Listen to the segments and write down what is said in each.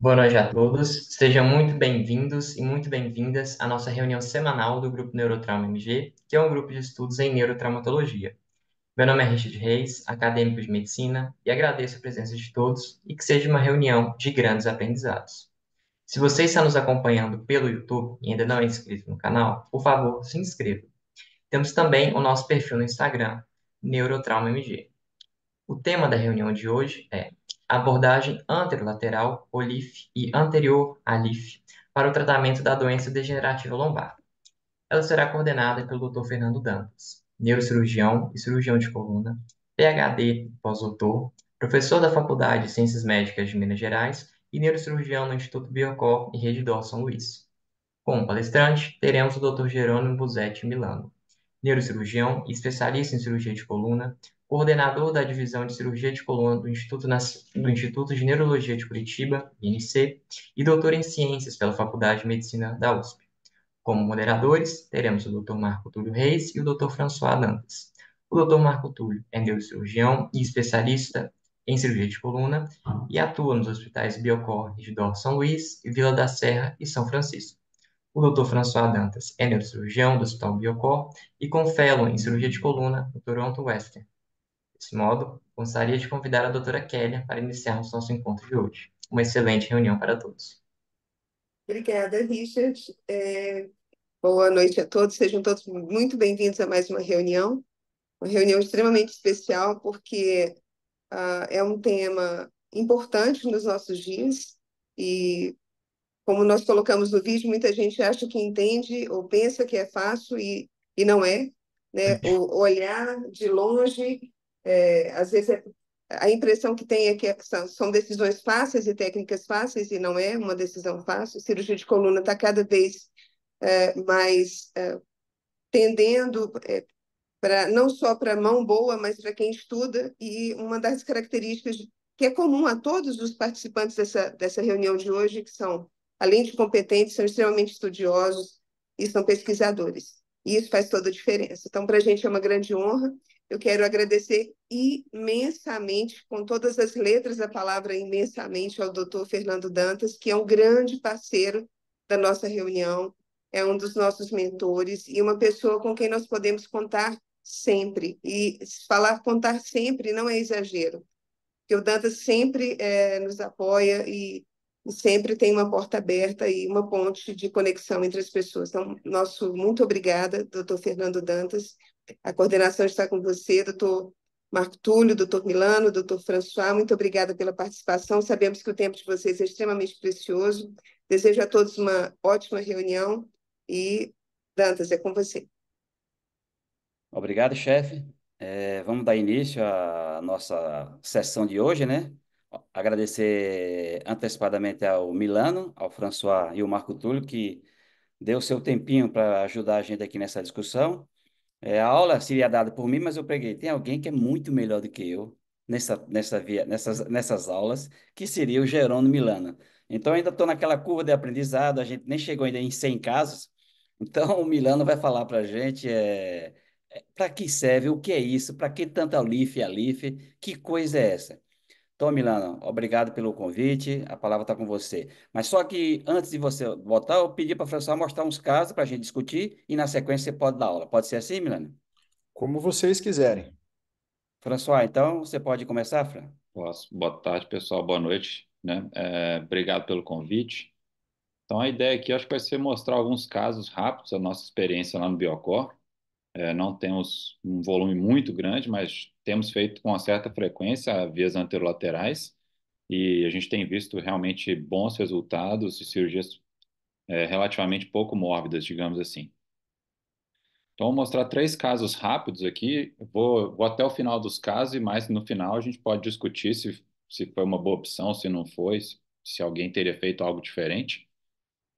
Boa noite a todos. Sejam muito bem-vindos e muito bem-vindas à nossa reunião semanal do Grupo Neurotrauma MG, que é um grupo de estudos em neurotraumatologia. Meu nome é Richard Reis, acadêmico de medicina, e agradeço a presença de todos e que seja uma reunião de grandes aprendizados. Se você está nos acompanhando pelo YouTube e ainda não é inscrito no canal, por favor, se inscreva. Temos também o nosso perfil no Instagram, Neurotrauma MG. O tema da reunião de hoje é abordagem anterolateral, OLIF, e anterior, ALIF, para o tratamento da doença degenerativa lombar. Ela será coordenada pelo Dr. Fernando Dantas, neurocirurgião e cirurgião de coluna, PhD, pós-doutor, professor da Faculdade de Ciências Médicas de Minas Gerais e neurocirurgião no Instituto Biocor e Rede Dor São Luís. Como palestrante, teremos o Dr. Jerônimo Busetti Milano, neurocirurgião e especialista em cirurgia de coluna, coordenador da divisão de cirurgia de coluna do Instituto de Neurologia de Curitiba, INC, e doutor em ciências pela Faculdade de Medicina da USP. Como moderadores, teremos o Dr. Marco Túlio Reis e o Dr. François Dantas. O Dr. Marco Túlio é neurocirurgião e especialista em cirurgia de coluna e atua nos hospitais Biocor, Rede São Luís, Vila da Serra e São Francisco. O Dr. François Dantas é neurocirurgião do Hospital Biocor e com fellow em cirurgia de coluna no Toronto Western. Desse modo, gostaria de convidar a doutora Kélia para iniciarmos nosso encontro de hoje. Uma excelente reunião para todos. Obrigada, Richard. Boa noite a todos. Sejam todos muito bem-vindos a mais uma reunião extremamente especial, porque é um tema importante nos nossos dias e, como nós colocamos no vídeo, muita gente acha que entende ou pensa que é fácil e não é, né? O olhar de longe, às vezes a impressão que tem é que são decisões fáceis e técnicas fáceis, e não é uma decisão fácil. A cirurgia de coluna está cada vez mais tendendo para não só para mão boa, mas para quem estuda, e uma das características que é comum a todos os participantes dessa reunião de hoje, que são, além de competentes, são extremamente estudiosos e são pesquisadores. E isso faz toda a diferença. Então, para a gente é uma grande honra. Eu quero agradecer imensamente, com todas as letras da palavra imensamente, ao doutor Fernando Dantas, que é um grande parceiro da nossa reunião, é um dos nossos mentores e uma pessoa com quem nós podemos contar sempre. E falar contar sempre não é exagero, porque o Dantas sempre nos apoia e sempre tem uma porta aberta e uma ponte de conexão entre as pessoas. Então, nosso muito obrigada, doutor Fernando Dantas. A coordenação está com você, doutor Marco Túlio, doutor Milano, doutor François, muito obrigada pela participação. Sabemos que o tempo de vocês é extremamente precioso. Desejo a todos uma ótima reunião e, Dantas, é com você. Obrigado, chefe. Vamos dar início à nossa sessão de hoje, né? Agradecer antecipadamente ao Milano, ao François e ao Marco Túlio, que deu seu tempinho para ajudar a gente aqui nessa discussão. A aula seria dada por mim, mas eu peguei. Tem alguém que é muito melhor do que eu nessas aulas, que seria o Jerônimo Milano. Então, ainda estou naquela curva de aprendizado, a gente nem chegou ainda em 100 casos. Então, o Milano vai falar para a gente para que serve, o que é isso, para que tanta life, alife, que coisa é essa? Então, Milano, obrigado pelo convite, a palavra está com você. Mas só que antes de você voltar, eu pedi para a professora mostrar uns casos para a gente discutir e na sequência você pode dar aula. Pode ser assim, Milano? Como vocês quiserem. François, então você pode começar, Fran? Posso. Boa tarde, pessoal. Boa noite, né? Obrigado pelo convite. Então, a ideia aqui, acho que vai ser mostrar alguns casos rápidos da nossa experiência lá no Biocor. Não temos um volume muito grande, mas temos feito com uma certa frequência vias anterolaterais e a gente tem visto realmente bons resultados e cirurgias relativamente pouco mórbidas, digamos assim. Então, vou mostrar três casos rápidos aqui. Vou até o final dos casos e mais no final a gente pode discutir se foi uma boa opção, se não foi, se alguém teria feito algo diferente.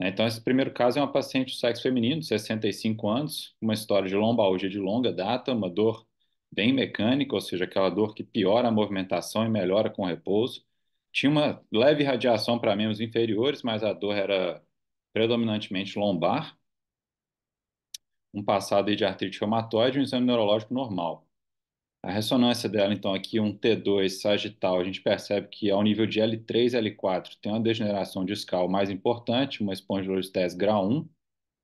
Então, esse primeiro caso é uma paciente de sexo feminino, de 65 anos, uma história de lombalgia de longa data, uma dor bem mecânica, ou seja, aquela dor que piora a movimentação e melhora com repouso. Tinha uma leve radiação para membros inferiores, mas a dor era predominantemente lombar, um passado aí de artrite reumatoide e um exame neurológico normal. A ressonância dela, então, aqui um T2 sagital, a gente percebe que ao nível de L3 e L4 tem uma degeneração discal mais importante, uma espondilolistese grau 1,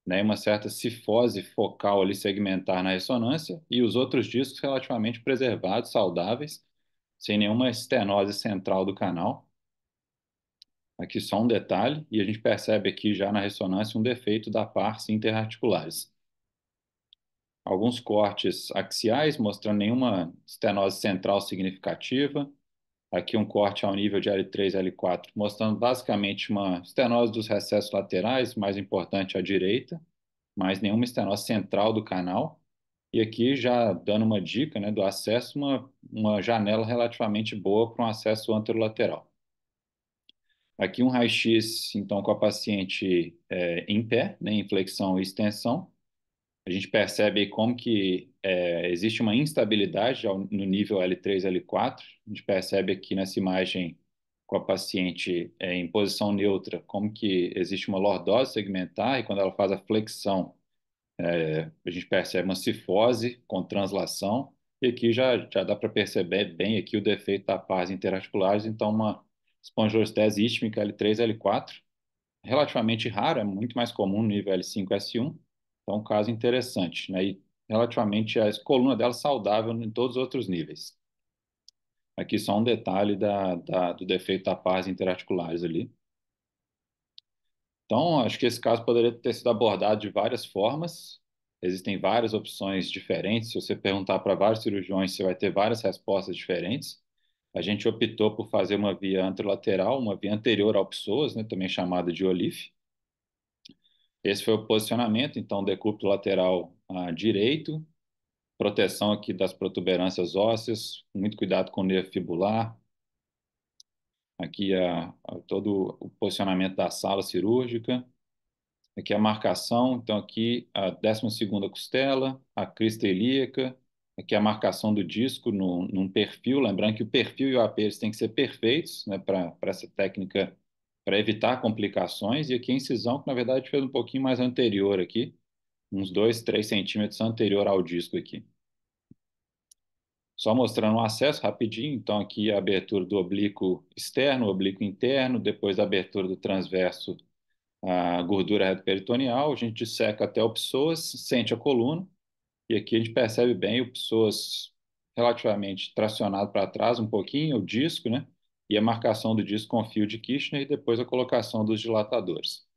né, uma certa cifose focal ali segmentar na ressonância, e os outros discos relativamente preservados, saudáveis, sem nenhuma estenose central do canal. Aqui só um detalhe, e a gente percebe aqui já na ressonância um defeito da pars interarticulares. Alguns cortes axiais, mostrando nenhuma estenose central significativa. Aqui um corte ao nível de L3 e L4, mostrando basicamente uma estenose dos recessos laterais, mais importante à direita, mas nenhuma estenose central do canal. E aqui já dando uma dica, né, do acesso, uma janela relativamente boa para um acesso anterolateral. Aqui um raio-x, então, com a paciente em pé, né, em flexão e extensão. A gente percebe aí como que existe uma instabilidade no nível L3, L4. A gente percebe aqui nessa imagem com a paciente em posição neutra, como que existe uma lordose segmentar, e quando ela faz a flexão, a gente percebe uma cifose com translação, e aqui já dá para perceber bem aqui o defeito da pars interarticulares, então uma espondilostese ístmica L3, L4, relativamente raro, é muito mais comum no nível L5, S1, então um caso interessante, né? E relativamente a coluna dela saudável em todos os outros níveis. Aqui só um detalhe do defeito da pars interarticulares ali. Então, acho que esse caso poderia ter sido abordado de várias formas. Existem várias opções diferentes. Se você perguntar para vários cirurgiões, você vai ter várias respostas diferentes. A gente optou por fazer uma via anterolateral, uma via anterior ao psoas, né, também chamada de OLIF. Esse foi o posicionamento, então, decúbito lateral direito, proteção aqui das protuberâncias ósseas, muito cuidado com o nervo fibular. Aqui todo o posicionamento da sala cirúrgica. Aqui a marcação, então aqui a 12ª costela, a crista ilíaca, aqui a marcação do disco num perfil, lembrando que o perfil e o AP eles têm que ser perfeitos, né, para essa técnica, para evitar complicações, e aqui a incisão, que na verdade a gente fez um pouquinho mais anterior aqui, uns 2, 3 centímetros anterior ao disco aqui. Só mostrando o acesso rapidinho, então aqui a abertura do oblíquo externo, oblíquo interno, depois a abertura do transverso, a gordura retroperitoneal, a gente disseca até o psoas, sente a coluna, e aqui a gente percebe bem o psoas relativamente tracionado para trás um pouquinho, o disco, né? E a marcação do disco com fio de Kirchner, e depois a colocação dos dilatadores.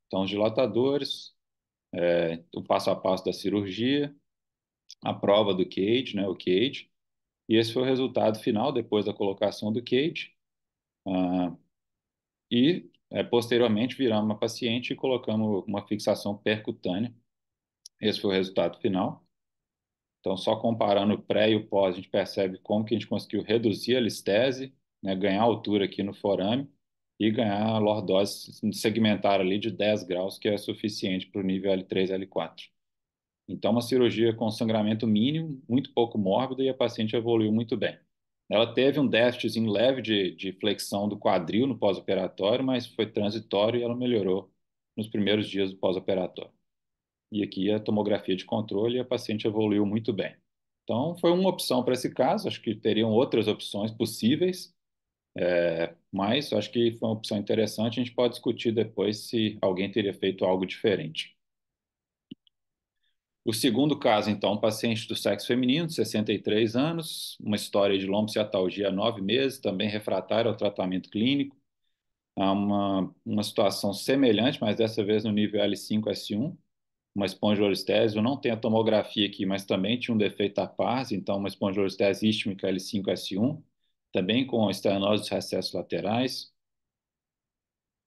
Então, os dilatadores, o passo a passo da cirurgia, a prova do cage, né? O cage, e esse foi o resultado final depois da colocação do cage. E, posteriormente, viramos uma paciente e colocamos uma fixação percutânea. Esse foi o resultado final. Então, só comparando o pré e o pós, a gente percebe como que a gente conseguiu reduzir a listese, né, ganhar altura aqui no forame e ganhar a lordose segmentar ali de 10 graus, que é suficiente para o nível L3, L4. Então, uma cirurgia com sangramento mínimo, muito pouco mórbida, e a paciente evoluiu muito bem. Ela teve um déficit leve de flexão do quadril no pós-operatório, mas foi transitório e ela melhorou nos primeiros dias do pós-operatório. E aqui a tomografia de controle, e a paciente evoluiu muito bem. Então, foi uma opção para esse caso. Acho que teriam outras opções possíveis, mas acho que foi uma opção interessante. A gente pode discutir depois se alguém teria feito algo diferente. O segundo caso, então, um paciente do sexo feminino, de 63 anos, uma história de lombociatalgia há 9 meses, também refratário ao tratamento clínico. Há uma situação semelhante, mas dessa vez no nível L5, S1, uma espondilolistese. Eu não tenho a tomografia aqui, mas também tinha um defeito da pars, então uma espondilolistese ístmica L5, S1, também com estenose dos recessos laterais.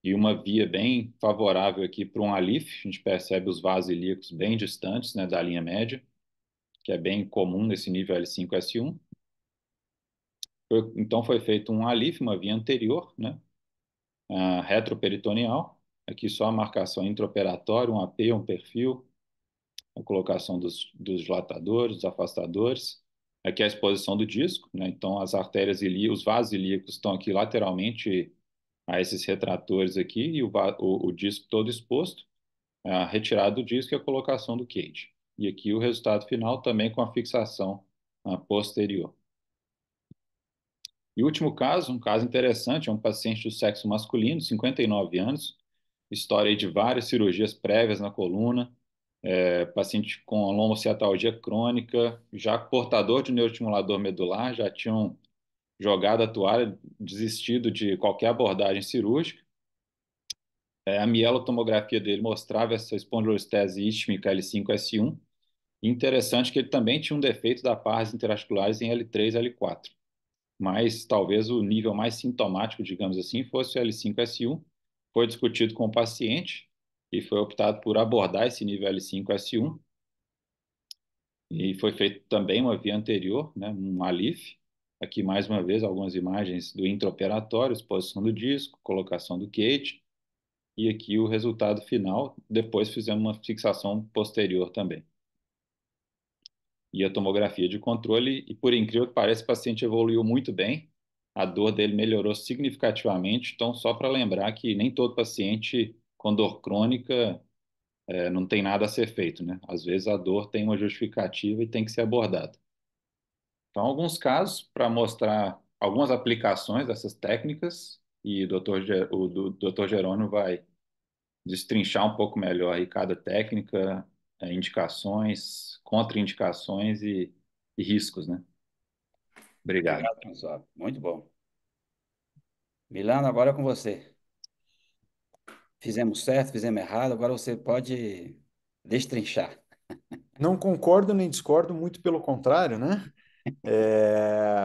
E uma via bem favorável aqui para um ALIF. A gente percebe os vasos ilíacos bem distantes, né, da linha média, que é bem comum nesse nível L5, S1. Então foi feito um ALIF, uma via anterior, né, retroperitoneal. Aqui só a marcação intraoperatória, um AP, um perfil, a colocação dos dilatadores, dos afastadores. Aqui a exposição do disco, né, então as artérias ilíacas, os vasos ilíacos estão aqui lateralmente a esses retratores aqui, e o disco todo exposto, a retirada do disco e a colocação do cage. E aqui o resultado final também com a fixação posterior. E o último caso, um caso interessante, é um paciente do sexo masculino, 59 anos, história aí de várias cirurgias prévias na coluna, paciente com lombociatalgia crônica, já portador de neuroestimulador medular, já tinham jogado a toalha, desistido de qualquer abordagem cirúrgica. A mielotomografia dele mostrava essa espondilolistese isquêmica L5-S1. Interessante que ele também tinha um defeito da partes interarticulares em L3 e L4. Mas talvez o nível mais sintomático, digamos assim, fosse o L5-S1. Foi discutido com o paciente e foi optado por abordar esse nível L5-S1. E foi feito também uma via anterior, né, um ALIF. Aqui, mais uma vez, algumas imagens do intraoperatório, exposição do disco, colocação do cage. E aqui o resultado final. Depois fizemos uma fixação posterior também. E a tomografia de controle, e por incrível que pareça, o paciente evoluiu muito bem, a dor dele melhorou significativamente. Então, só para lembrar que nem todo paciente com dor crônica não tem nada a ser feito, né? Às vezes a dor tem uma justificativa e tem que ser abordada. Então, alguns casos para mostrar algumas aplicações dessas técnicas, e o Dr. Jerônimo vai destrinchar um pouco melhor aí cada técnica, indicações, contraindicações e riscos, né? Obrigado. Obrigado, François. Muito bom. Milano, agora é com você. Fizemos certo, fizemos errado, agora você pode destrinchar. Não concordo nem discordo, muito pelo contrário, né?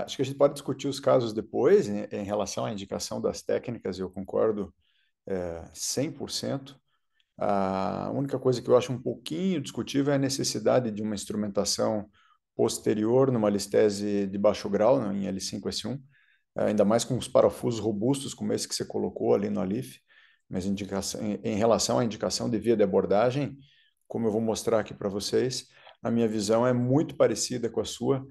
Acho que a gente pode discutir os casos depois, em relação à indicação das técnicas, eu concordo 100%. A única coisa que eu acho um pouquinho discutível é a necessidade de uma instrumentação posterior numa listese de baixo grau, né, em L5-S1, ainda mais com os parafusos robustos como esse que você colocou ali no ALIF, mas em relação à indicação de via de abordagem, como eu vou mostrar aqui para vocês, a minha visão é muito parecida com a sua,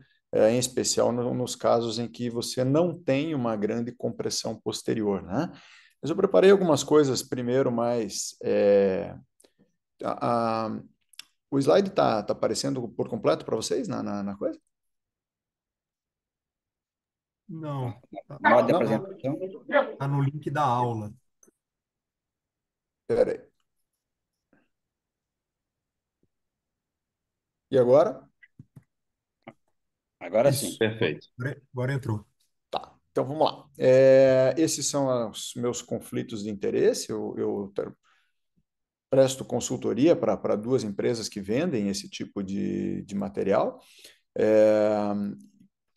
em especial nos casos em que você não tem uma grande compressão posterior, né? Mas eu preparei algumas coisas primeiro, mas a, a, o slide tá aparecendo por completo para vocês na coisa? Não, tá, Modo de tá, apresentação? tá no link da aula. Espera aí. E agora? Agora sim. Isso, Perfeito. agora entrou. Tá, então vamos lá. Esses são os meus conflitos de interesse. Eu presto consultoria para duas empresas que vendem esse tipo de material. É,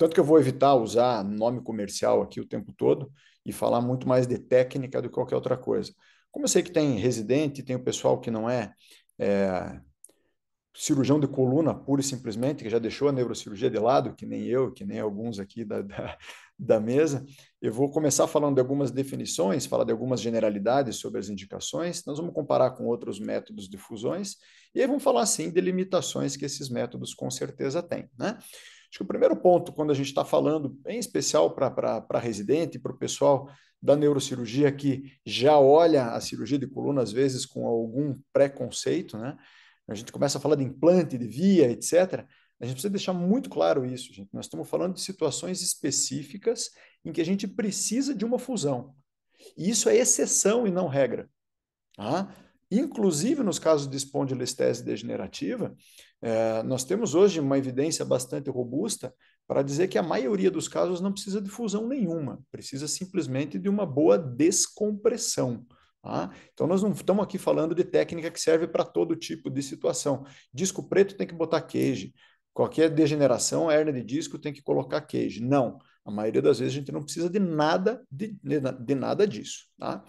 Tanto que eu vou evitar usar nome comercial aqui o tempo todo e falar muito mais de técnica do que qualquer outra coisa. Como eu sei que tem residente, tem o pessoal que não é cirurgião de coluna, pura e simplesmente, que já deixou a neurocirurgia de lado, que nem eu, que nem alguns aqui da mesa, eu vou começar falando de algumas definições, falar de algumas generalidades sobre as indicações, nós vamos comparar com outros métodos de fusões, e aí vamos falar, sim, de limitações que esses métodos com certeza têm, né? Acho que o primeiro ponto, quando a gente está falando, em especial para residente, para o pessoal da neurocirurgia que já olha a cirurgia de coluna, às vezes, com algum preconceito, né? A gente começa a falar de implante, de via, etc. A gente precisa deixar muito claro isso, gente. Nós estamos falando de situações específicas em que a gente precisa de uma fusão. E isso é exceção e não regra. Tá? Inclusive, nos casos de espondilolistese degenerativa, nós temos hoje uma evidência bastante robusta para dizer que a maioria dos casos não precisa de fusão nenhuma, precisa simplesmente de uma boa descompressão. Tá? Então, nós não estamos aqui falando de técnica que serve para todo tipo de situação. Disco preto tem que botar cage. Qualquer degeneração, hérnia de disco tem que colocar cage. Não. A maioria das vezes a gente não precisa de nada, de nada disso. Tá?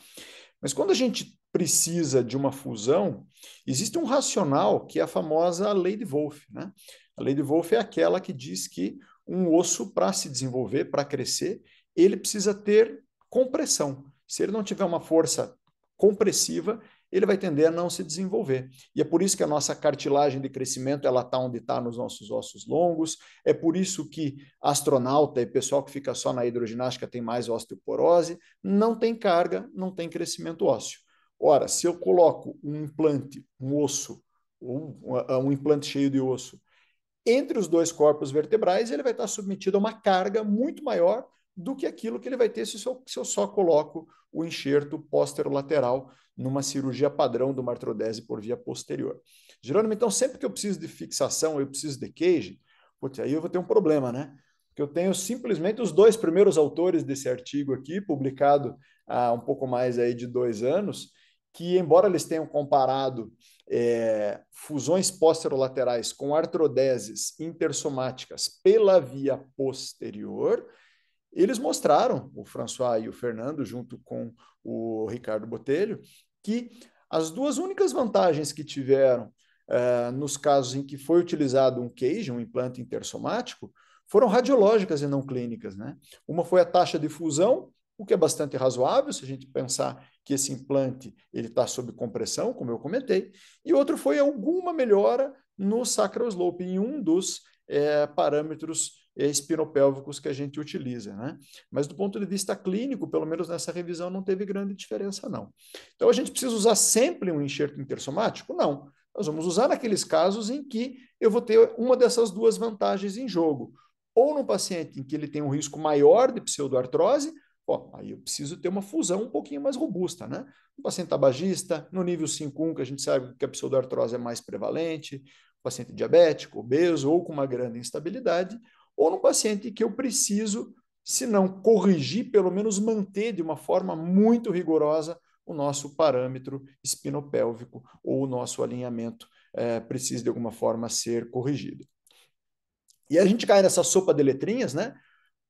Mas quando a gente precisa de uma fusão, existe um racional que é a famosa lei de Wolff, né? A lei de Wolff é aquela que diz que um osso, para se desenvolver, para crescer, ele precisa ter compressão. Se ele não tiver uma força compressiva, ele vai tender a não se desenvolver. E é por isso que a nossa cartilagem de crescimento ela está onde está nos nossos ossos longos, é por isso que astronauta e pessoal que fica só na hidroginástica tem mais osteoporose, não tem carga, não tem crescimento ósseo. Ora, se eu coloco um implante, um osso, um implante cheio de osso, entre os dois corpos vertebrais, ele vai estar submetido a uma carga muito maior do que aquilo que ele vai ter se eu só coloco o enxerto posterolateral numa cirurgia padrão de uma artrodese por via posterior. Jerônimo, então, sempre que eu preciso de fixação, eu preciso de cage, putz, aí eu vou ter um problema, né? Porque eu tenho simplesmente os dois primeiros autores desse artigo aqui, publicado há um pouco mais aí de 2 anos, que, embora eles tenham comparado fusões posterolaterais com artrodeses intersomáticas pela via posterior, eles mostraram, o François e o Fernando, junto com o Ricardo Botelho, que as duas únicas vantagens que tiveram nos casos em que foi utilizado um cage, um implante intersomático, foram radiológicas e não clínicas, né? Uma foi a taxa de fusão, o que é bastante razoável, se a gente pensar que esse implante ele está sob compressão, como eu comentei, e outro foi alguma melhora no sacral slope, em um dos parâmetros espinopélvicos que a gente utiliza, né? Mas do ponto de vista clínico, pelo menos nessa revisão, não teve grande diferença, não. Então, a gente precisa usar sempre um enxerto intersomático? Não. Nós vamos usar naqueles casos em que eu vou ter uma dessas duas vantagens em jogo. Ou no paciente em que ele tem um risco maior de pseudoartrose, aí eu preciso ter uma fusão um pouquinho mais robusta, né? No paciente tabagista, no nível 5.1, que a gente sabe que a pseudoartrose é mais prevalente, paciente diabético, obeso ou com uma grande instabilidade, ou no paciente que eu preciso, se não corrigir, pelo menos manter de uma forma muito rigorosa o nosso parâmetro espinopélvico ou o nosso alinhamento precisa de alguma forma ser corrigido. E a gente cai nessa sopa de letrinhas, né?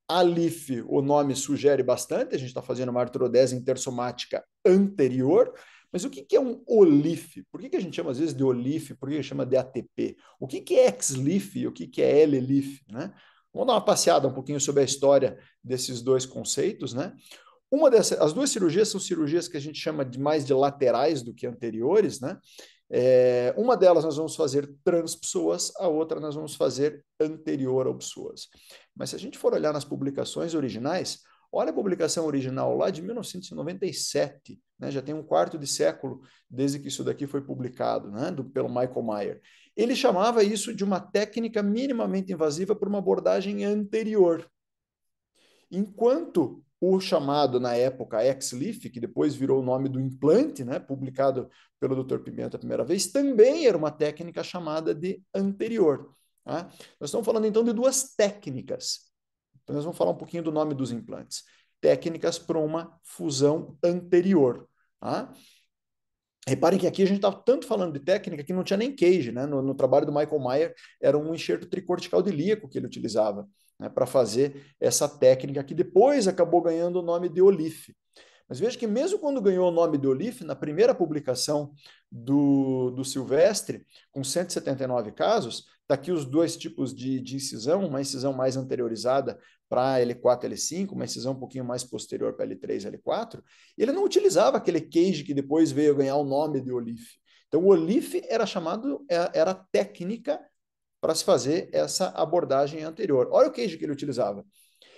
ALIF, o nome sugere bastante, a gente está fazendo uma artrodese intersomática anterior, mas o que é um OLIF? Por que a gente chama às vezes de OLIF? Por que a gente chama de ATP? O que é XLIF e o que é LLIF, né? Vamos dar uma passeada um pouquinho sobre a história desses dois conceitos, né? As duas cirurgias são cirurgias que a gente chama de mais de laterais do que anteriores, né? Uma delas nós vamos fazer transpsoas, a outra nós vamos fazer anterior ao psoas. Mas se a gente for olhar nas publicações originais, olha a publicação original lá de 1997, né? Já tem um quarto de século desde que isso daqui foi publicado, né? Pelo Michael Meyer. Ele chamava isso de uma técnica minimamente invasiva por uma abordagem anterior. Enquanto o chamado, na época, XLIF, que depois virou o nome do implante, né, publicado pelo Dr. Pimenta a primeira vez, também era uma técnica chamada de anterior. Tá? Nós estamos falando, então, de duas técnicas. Então, nós vamos falar um pouquinho do nome dos implantes. Técnicas para uma fusão anterior. Tá? Reparem que aqui a gente está tanto falando de técnica que não tinha nem cage, né? No trabalho do Michael Meyer, era um enxerto tricortical de ilíaco que ele utilizava, né, para fazer essa técnica, que depois acabou ganhando o nome de OLIF. Mas veja que mesmo quando ganhou o nome de OLIF, na primeira publicação do Silvestre, com 179 casos, está aqui os dois tipos de incisão, uma incisão mais anteriorizada para L4, L5, uma incisão um pouquinho mais posterior para L3, L4, e ele não utilizava aquele cage que depois veio ganhar o nome de OLIF. Então, o OLIF era técnica para se fazer essa abordagem anterior. Olha o cage que ele utilizava.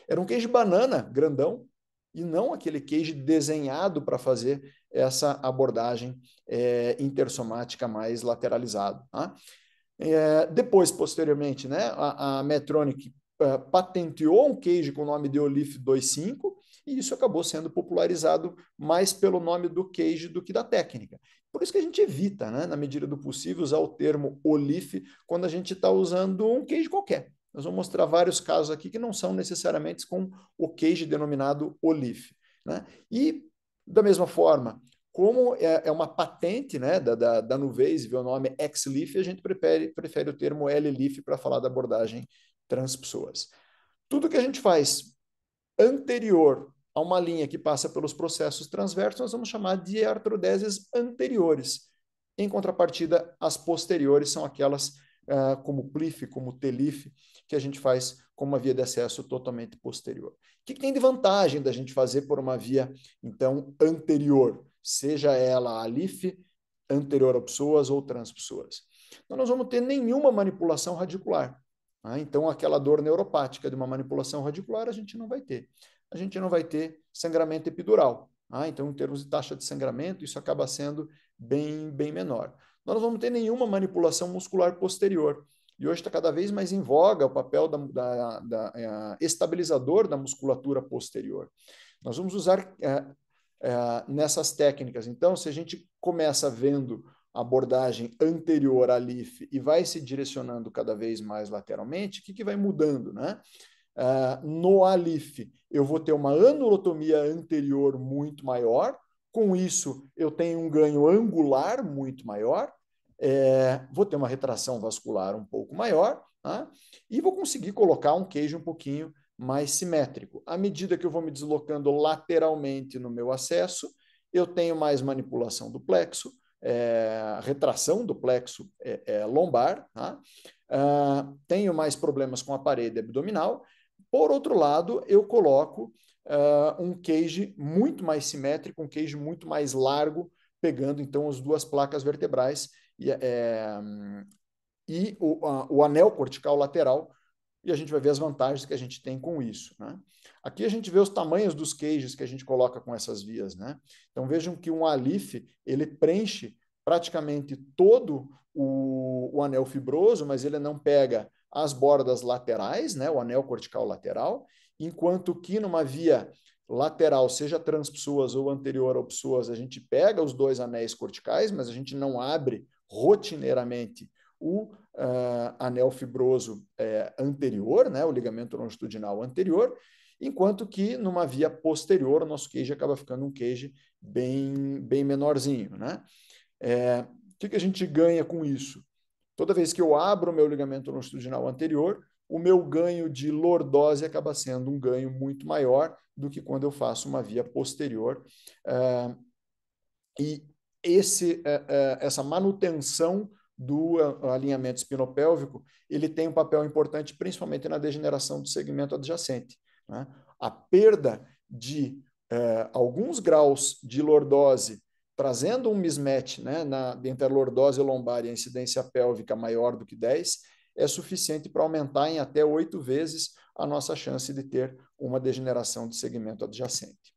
Era um cage banana, grandão, e não aquele cage desenhado para fazer essa abordagem intersomática mais lateralizada. Tá? Depois, posteriormente, né, a Medtronic patenteou um cage com o nome de OLIF 2.5 e isso acabou sendo popularizado mais pelo nome do cage do que da técnica. Por isso que a gente evita, né, na medida do possível, usar o termo OLIF quando a gente está usando um cage qualquer. Nós vamos mostrar vários casos aqui que não são necessariamente com o cage denominado OLIF. Né? E, da mesma forma, como é uma patente, né, da Nuvase, vê o nome XLIF, a gente prefere o termo LLIF para falar da abordagem transpsoas. Tudo que a gente faz anterior a uma linha que passa pelos processos transversos, nós vamos chamar de artrodeses anteriores. Em contrapartida, as posteriores são aquelas como PLIF, como TLIF, que a gente faz com uma via de acesso totalmente posterior. O que tem de vantagem da gente fazer por uma via, então, anterior? Seja ela a LIF, anterior a psoas ou transpsoas. Então, nós vamos ter nenhuma manipulação radicular. Tá? Então, aquela dor neuropática de uma manipulação radicular, a gente não vai ter. A gente não vai ter sangramento epidural. Tá? Então, em termos de taxa de sangramento, isso acaba sendo bem menor. Nós não vamos ter nenhuma manipulação muscular posterior. E hoje está cada vez mais em voga o papel estabilizador da musculatura posterior. Nós vamos usar nessas técnicas. Então, se a gente começa vendo a abordagem anterior à LIF e vai se direcionando cada vez mais lateralmente, o que vai mudando, né? No ALIF, eu vou ter uma anulotomia anterior muito maior, com isso eu tenho um ganho angular muito maior, vou ter uma retração vascular um pouco maior, tá? E vou conseguir colocar um queijo um pouquinho mais simétrico. À medida que eu vou me deslocando lateralmente no meu acesso, eu tenho mais manipulação do plexo, retração do plexo lombar, tá? Tenho mais problemas com a parede abdominal. Por outro lado, eu coloco um cage muito mais simétrico, um cage muito mais largo, pegando então as duas placas vertebrais e o anel cortical lateral, e a gente vai ver as vantagens que a gente tem com isso, né? Aqui a gente vê os tamanhos dos cages que a gente coloca com essas vias, né? Então vejam que um ALIF, ele preenche praticamente todo o anel fibroso, mas ele não pega as bordas laterais, né? O anel cortical lateral, enquanto que numa via lateral, seja transpsoas ou anterior ao psoas, a gente pega os dois anéis corticais, mas a gente não abre rotineiramente o anel fibroso anterior, né, o ligamento longitudinal anterior, enquanto que numa via posterior o nosso queijo acaba ficando um queijo bem menorzinho, né? O que a gente ganha com isso? Toda vez que eu abro o meu ligamento longitudinal anterior, o meu ganho de lordose acaba sendo um ganho muito maior do que quando eu faço uma via posterior. E essa manutenção do alinhamento espinopélvico, ele tem um papel importante, principalmente na degeneração do segmento adjacente, né? A perda de alguns graus de lordose, trazendo um mismatch, né, entre a lordose lombar e a incidência pélvica maior do que 10, é suficiente para aumentar em até 8 vezes a nossa chance de ter uma degeneração de segmento adjacente.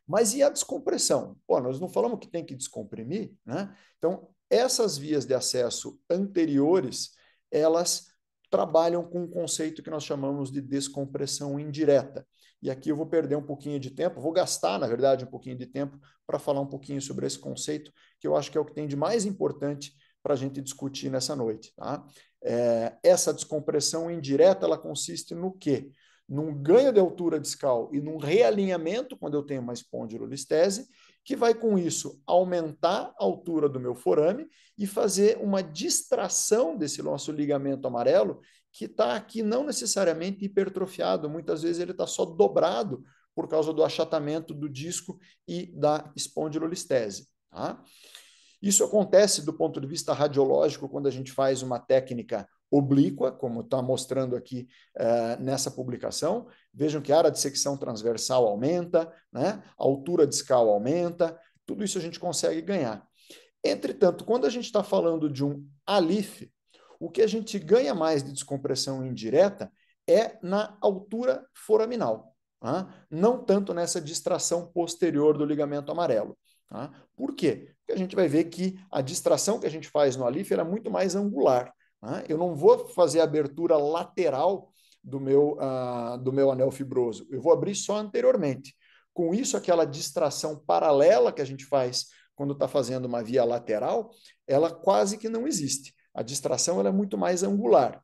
Mas e a descompressão? Pô, nós não falamos que tem que descomprimir, né? Então, essas vias de acesso anteriores, elas trabalham com um conceito que nós chamamos de descompressão indireta. E aqui eu vou perder um pouquinho de tempo, vou gastar, na verdade, um pouquinho de tempo para falar um pouquinho sobre esse conceito, que eu acho que é o que tem de mais importante para a gente discutir nessa noite, tá? Essa descompressão indireta, ela consiste no quê? Num ganho de altura discal e num realinhamento, quando eu tenho uma espondilolistese, que vai, com isso, aumentar a altura do meu forame e fazer uma distração desse nosso ligamento amarelo, que está aqui não necessariamente hipertrofiado, muitas vezes ele está só dobrado por causa do achatamento do disco e da espondilolistese, tá? Isso acontece do ponto de vista radiológico quando a gente faz uma técnica oblíqua, como está mostrando aqui nessa publicação. Vejam que a área de secção transversal aumenta, né? A altura discal aumenta, tudo isso a gente consegue ganhar. Entretanto, quando a gente está falando de um ALIF, o que a gente ganha mais de descompressão indireta é na altura foraminal, tá? Não tanto nessa distração posterior do ligamento amarelo. Tá? Por quê? Porque a gente vai ver que a distração que a gente faz no ALIF é muito mais angular. Tá? Eu não vou fazer a abertura lateral do meu anel fibroso, eu vou abrir só anteriormente. Com isso, aquela distração paralela que a gente faz quando está fazendo uma via lateral, ela quase que não existe. A distração ela é muito mais angular.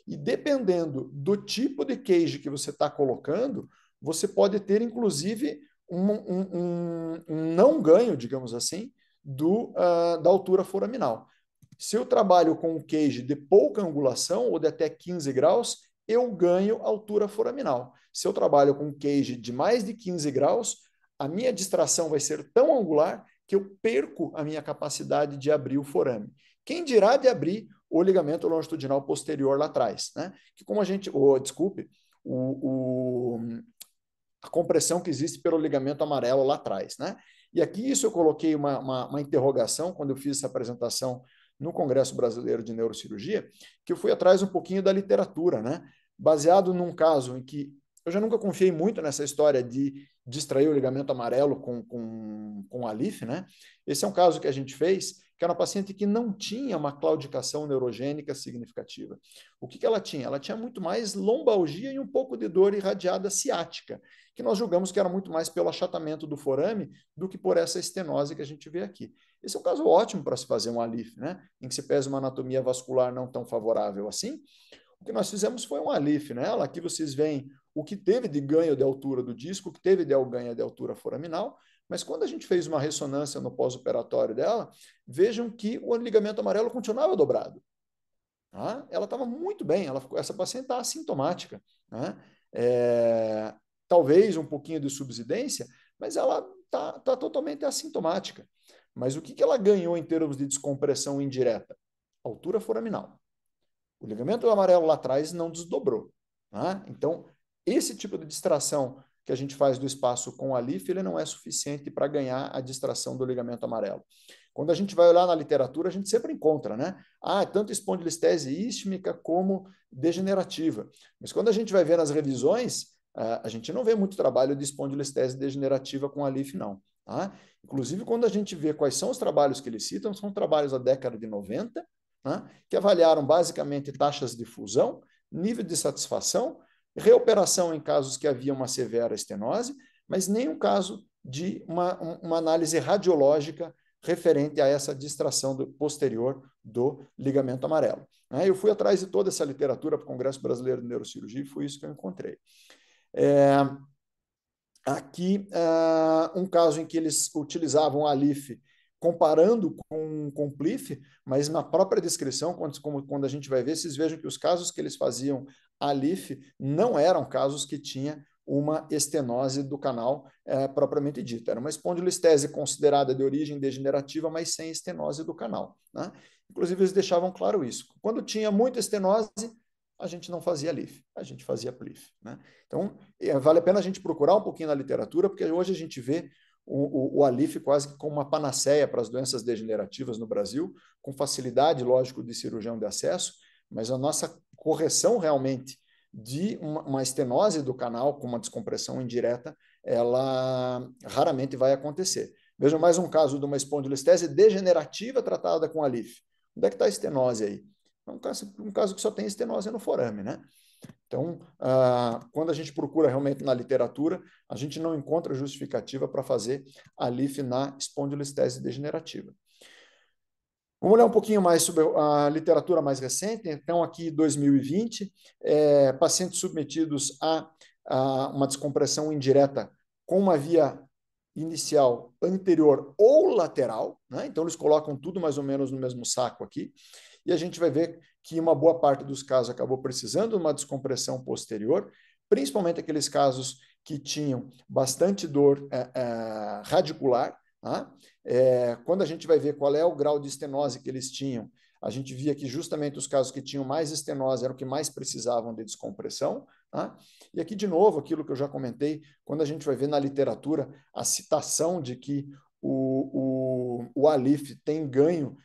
E dependendo do tipo de cage que você está colocando, você pode ter, inclusive, um não ganho, digamos assim, da altura foraminal. Se eu trabalho com um cage de pouca angulação, ou de até 15 graus, eu ganho altura foraminal. Se eu trabalho com um cage de mais de 15 graus, a minha distração vai ser tão angular que eu perco a minha capacidade de abrir o forame. Quem dirá de abrir o ligamento longitudinal posterior lá atrás, né? Que como a gente, a compressão que existe pelo ligamento amarelo lá atrás, né? E aqui isso eu coloquei uma interrogação quando eu fiz essa apresentação no Congresso Brasileiro de Neurocirurgia, que eu fui atrás um pouquinho da literatura, né? Baseado num caso em que eu já nunca confiei muito nessa história de distrair o ligamento amarelo com ALIF, né? Esse é um caso que a gente fez, que era uma paciente que não tinha uma claudicação neurogênica significativa. O que ela tinha? Ela tinha muito mais lombalgia e um pouco de dor irradiada ciática, que nós julgamos que era muito mais pelo achatamento do forame do que por essa estenose que a gente vê aqui. Esse é um caso ótimo para se fazer um ALIF, né? Em que se pesa uma anatomia vascular não tão favorável assim. O que nós fizemos foi um ALIF nela. Aqui vocês veem o que teve de ganho de altura do disco, o que teve de ganho de altura foraminal, mas quando a gente fez uma ressonância no pós-operatório dela, vejam que o ligamento amarelo continuava dobrado. Tá? Ela estava muito bem, essa paciente está assintomática. Né? Talvez um pouquinho de subsidência, mas ela está totalmente assintomática. Mas o que ela ganhou em termos de descompressão indireta? Altura foraminal. O ligamento amarelo lá atrás não desdobrou. Tá? Então, esse tipo de distração que a gente faz do espaço com a LIF, ele não é suficiente para ganhar a distração do ligamento amarelo. Quando a gente vai olhar na literatura, a gente sempre encontra, né? Tanto espondilistese ístmica como degenerativa. Mas quando a gente vai ver nas revisões, a gente não vê muito trabalho de espondilistese degenerativa com a LIF, não. Tá? Inclusive, quando a gente vê quais são os trabalhos que eles citam, são trabalhos da década de 90, né? Que avaliaram basicamente taxas de fusão, nível de satisfação, reoperação em casos que havia uma severa estenose, mas nenhum caso de uma análise radiológica referente a essa distração posterior do ligamento amarelo. Eu fui atrás de toda essa literatura para o Congresso Brasileiro de Neurocirurgia e foi isso que eu encontrei. Aqui, um caso em que eles utilizavam a LIF comparando com o PLIF, mas na própria descrição, quando a gente vai ver, vocês vejam que os casos que eles faziam a LIF não eram casos que tinha uma estenose do canal propriamente dita. Era uma espondilistese considerada de origem degenerativa, mas sem estenose do canal. Né? Inclusive, eles deixavam claro isso. Quando tinha muita estenose, a gente não fazia LIF, a gente fazia PLIF. Né? Então, vale a pena a gente procurar um pouquinho na literatura, porque hoje a gente vê o ALIF quase que como uma panaceia para as doenças degenerativas no Brasil, com facilidade, lógico, de cirurgião de acesso, mas a nossa correção realmente de uma estenose do canal com uma descompressão indireta, ela raramente vai acontecer. Vejam mais um caso de uma espondilistese degenerativa tratada com ALIF. Onde é que está a estenose aí? É um caso que só tem estenose no forame, né? Então, quando a gente procura realmente na literatura, a gente não encontra justificativa para fazer a LIF na espondilistese degenerativa. Vamos olhar um pouquinho mais sobre a literatura mais recente. Então, aqui 2020, pacientes submetidos a uma descompressão indireta com uma via inicial anterior ou lateral, né? Então eles colocam tudo mais ou menos no mesmo saco aqui, e a gente vai ver que uma boa parte dos casos acabou precisando de uma descompressão posterior, principalmente aqueles casos que tinham bastante dor radicular. Tá? Quando a gente vai ver qual é o grau de estenose que eles tinham, a gente via que justamente os casos que tinham mais estenose eram que mais precisavam de descompressão. Tá? E aqui, de novo, aquilo que eu já comentei, quando a gente vai ver na literatura a citação de que o ALIF tem ganho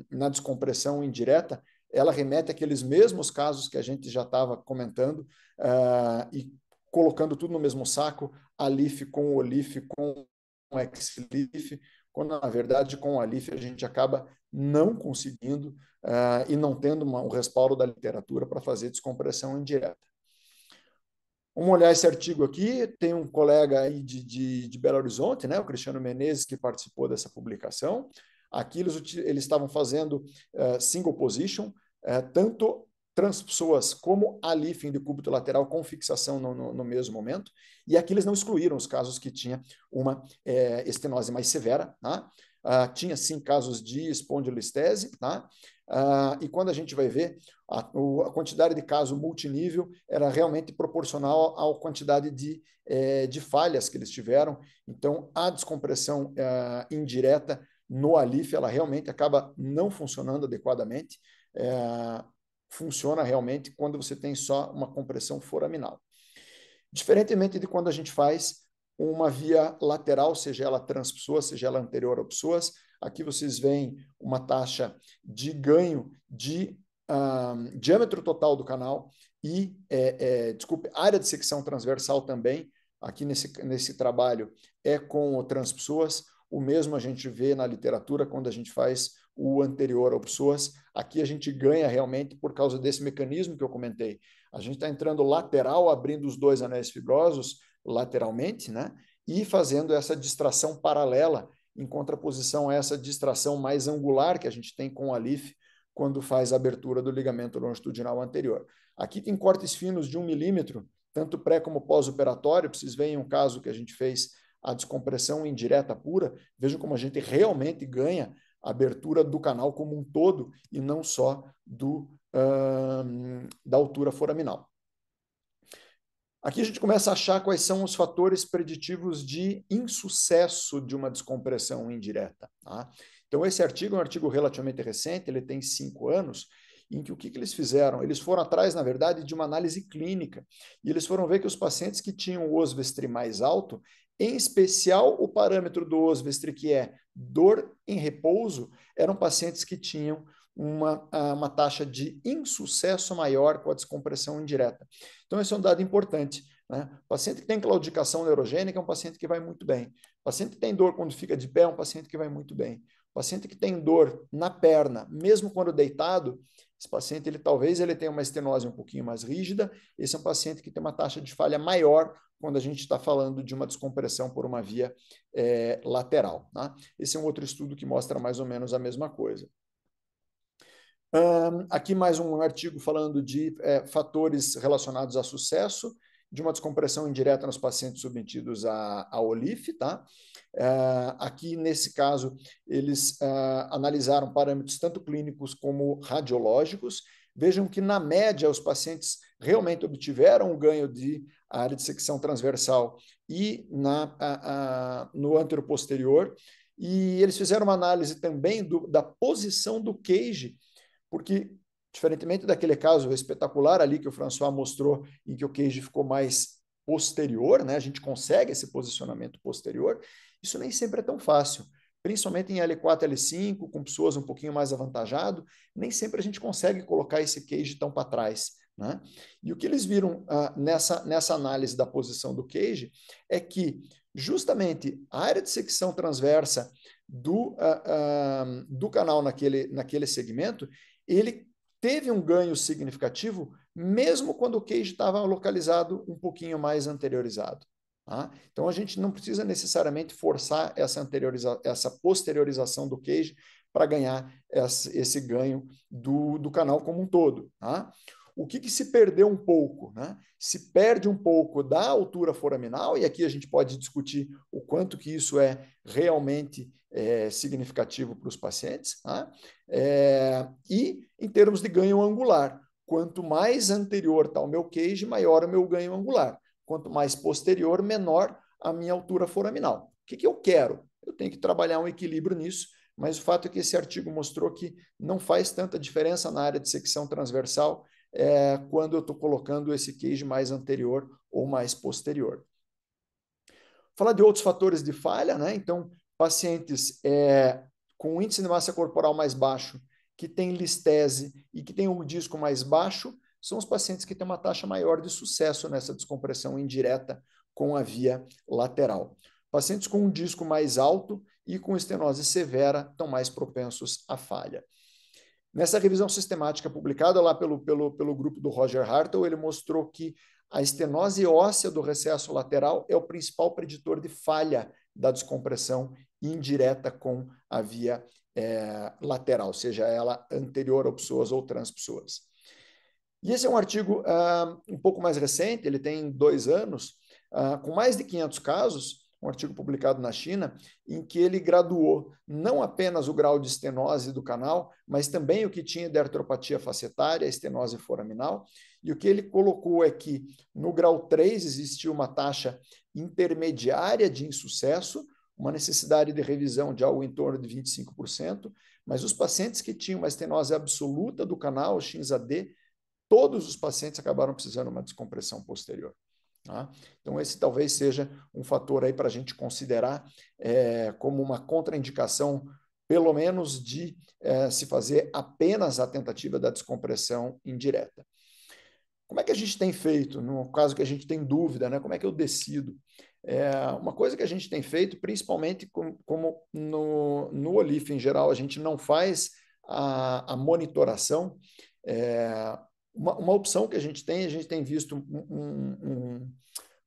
na descompressão indireta, ela remete àqueles mesmos casos que a gente já estava comentando e colocando tudo no mesmo saco, ALIF com OLIF com XLIF, quando, na verdade, com o ALIF a gente acaba não conseguindo e não tendo um respaldo da literatura para fazer descompressão indireta. Vamos olhar esse artigo aqui, tem um colega aí de Belo Horizonte, né, o Cristiano Menezes, que participou dessa publicação. Aqui eles estavam fazendo single position, tanto transpessoas como ALIF em decúbito lateral com fixação no mesmo momento, e aqui eles não excluíram os casos que tinha uma estenose mais severa, tá? Tinha sim casos de espondilistese, tá? E quando a gente vai ver, a quantidade de caso multinível era realmente proporcional à quantidade de falhas que eles tiveram. Então, a descompressão indireta no ALIF, ela realmente acaba não funcionando adequadamente. Funciona realmente quando você tem só uma compressão foraminal. Diferentemente de quando a gente faz uma via lateral, seja ela transpessoas, seja ela anterior a pessoas, aqui vocês veem uma taxa de ganho de diâmetro total do canal e, área de secção transversal também, aqui nesse trabalho é com o transpessoas, o mesmo a gente vê na literatura quando a gente faz o anterior ao psoas. Aqui a gente ganha realmente por causa desse mecanismo que eu comentei. A gente está entrando lateral, abrindo os dois anéis fibrosos lateralmente, né? E fazendo essa distração paralela, em contraposição a essa distração mais angular que a gente tem com o ALIF quando faz a abertura do ligamento longitudinal anterior. Aqui tem cortes finos de 1 milímetro, tanto pré como pós-operatório. Vocês veem um caso que a gente fez a descompressão indireta pura. Vejam como a gente realmente ganha a abertura do canal como um todo e não só da altura foraminal. Aqui a gente começa a achar quais são os fatores preditivos de insucesso de uma descompressão indireta. Tá? Então, esse artigo é um artigo relativamente recente, ele tem 5 anos, em que o que eles fizeram? Eles foram atrás, na verdade, de uma análise clínica, e eles foram ver que os pacientes que tinham o Oswestry mais alto, em especial o parâmetro do Oswestry, que é dor em repouso, eram pacientes que tinham uma taxa de insucesso maior com a descompressão indireta. Então, esse é um dado importante. Né? O paciente que tem claudicação neurogênica é um paciente que vai muito bem. O paciente que tem dor quando fica de pé é um paciente que vai muito bem. O paciente que tem dor na perna, mesmo quando deitado, esse paciente talvez ele tenha uma estenose um pouquinho mais rígida. Esse é um paciente que tem uma taxa de falha maior quando a gente está falando de uma descompressão por uma via lateral. Tá? Esse é um outro estudo que mostra mais ou menos a mesma coisa. Aqui mais um artigo falando de fatores relacionados a sucesso de uma descompressão indireta nos pacientes submetidos a OLIF. Tá? Aqui, nesse caso, eles analisaram parâmetros tanto clínicos como radiológicos. Vejam que, na média, os pacientes realmente obtiveram um ganho de área de secção transversal e no anteroposterior. E eles fizeram uma análise também da posição do queijo, porque, diferentemente daquele caso espetacular ali que o François mostrou, em que o queijo ficou mais posterior, né? A gente consegue esse posicionamento posterior, isso nem sempre é tão fácil. Principalmente em L4, L5, com pessoas um pouquinho mais avantajado, nem sempre a gente consegue colocar esse queijo tão para trás. Né? E o que eles viram nessa análise da posição do queijo é que justamente a área de secção transversa do canal naquele segmento, ele teve um ganho significativo, mesmo quando o queijo estava localizado um pouquinho mais anteriorizado. Tá? Então, a gente não precisa necessariamente forçar essa posteriorização do queijo para ganhar esse ganho do canal como um todo. Tá? O que se perdeu um pouco? Né? Se perde um pouco da altura foraminal, e aqui a gente pode discutir o quanto que isso é realmente significativo para os pacientes, tá? E em termos de ganho angular, quanto mais anterior está o meu queijo, maior o meu ganho angular. Quanto mais posterior, menor a minha altura foraminal. O que eu quero? Eu tenho que trabalhar um equilíbrio nisso, mas o fato é que esse artigo mostrou que não faz tanta diferença na área de secção transversal quando eu estou colocando esse queijo mais anterior ou mais posterior. Falar de outros fatores de falha, né? Então, pacientes com índice de massa corporal mais baixo, que tem listese e que tem um disco mais baixo, são os pacientes que têm uma taxa maior de sucesso nessa descompressão indireta com a via lateral. Pacientes com um disco mais alto e com estenose severa estão mais propensos à falha. Nessa revisão sistemática publicada lá pelo grupo do Roger Hartle, ele mostrou que a estenose óssea do recesso lateral é o principal preditor de falha da descompressão indireta com a via lateral, seja ela anterior ao psoas ou transpsoas. E esse é um artigo um pouco mais recente, ele tem 2 anos, com mais de 500 casos, um artigo publicado na China, em que ele graduou não apenas o grau de estenose do canal, mas também o que tinha de artropatia facetária, estenose foraminal, e o que ele colocou é que no grau 3 existia uma taxa intermediária de insucesso, uma necessidade de revisão de algo em torno de 25%, mas os pacientes que tinham uma estenose absoluta do canal, XAD, todos os pacientes acabaram precisando de uma descompressão posterior. Tá? Então, esse talvez seja um fator aí para a gente considerar como uma contraindicação, pelo menos de se fazer apenas a tentativa da descompressão indireta. como é que a gente tem feito, no caso que a gente tem dúvida, né? Como é que eu decido? Uma coisa que a gente tem feito, principalmente como no Olif em geral, a gente não faz a monitoração. Uma opção que a gente tem visto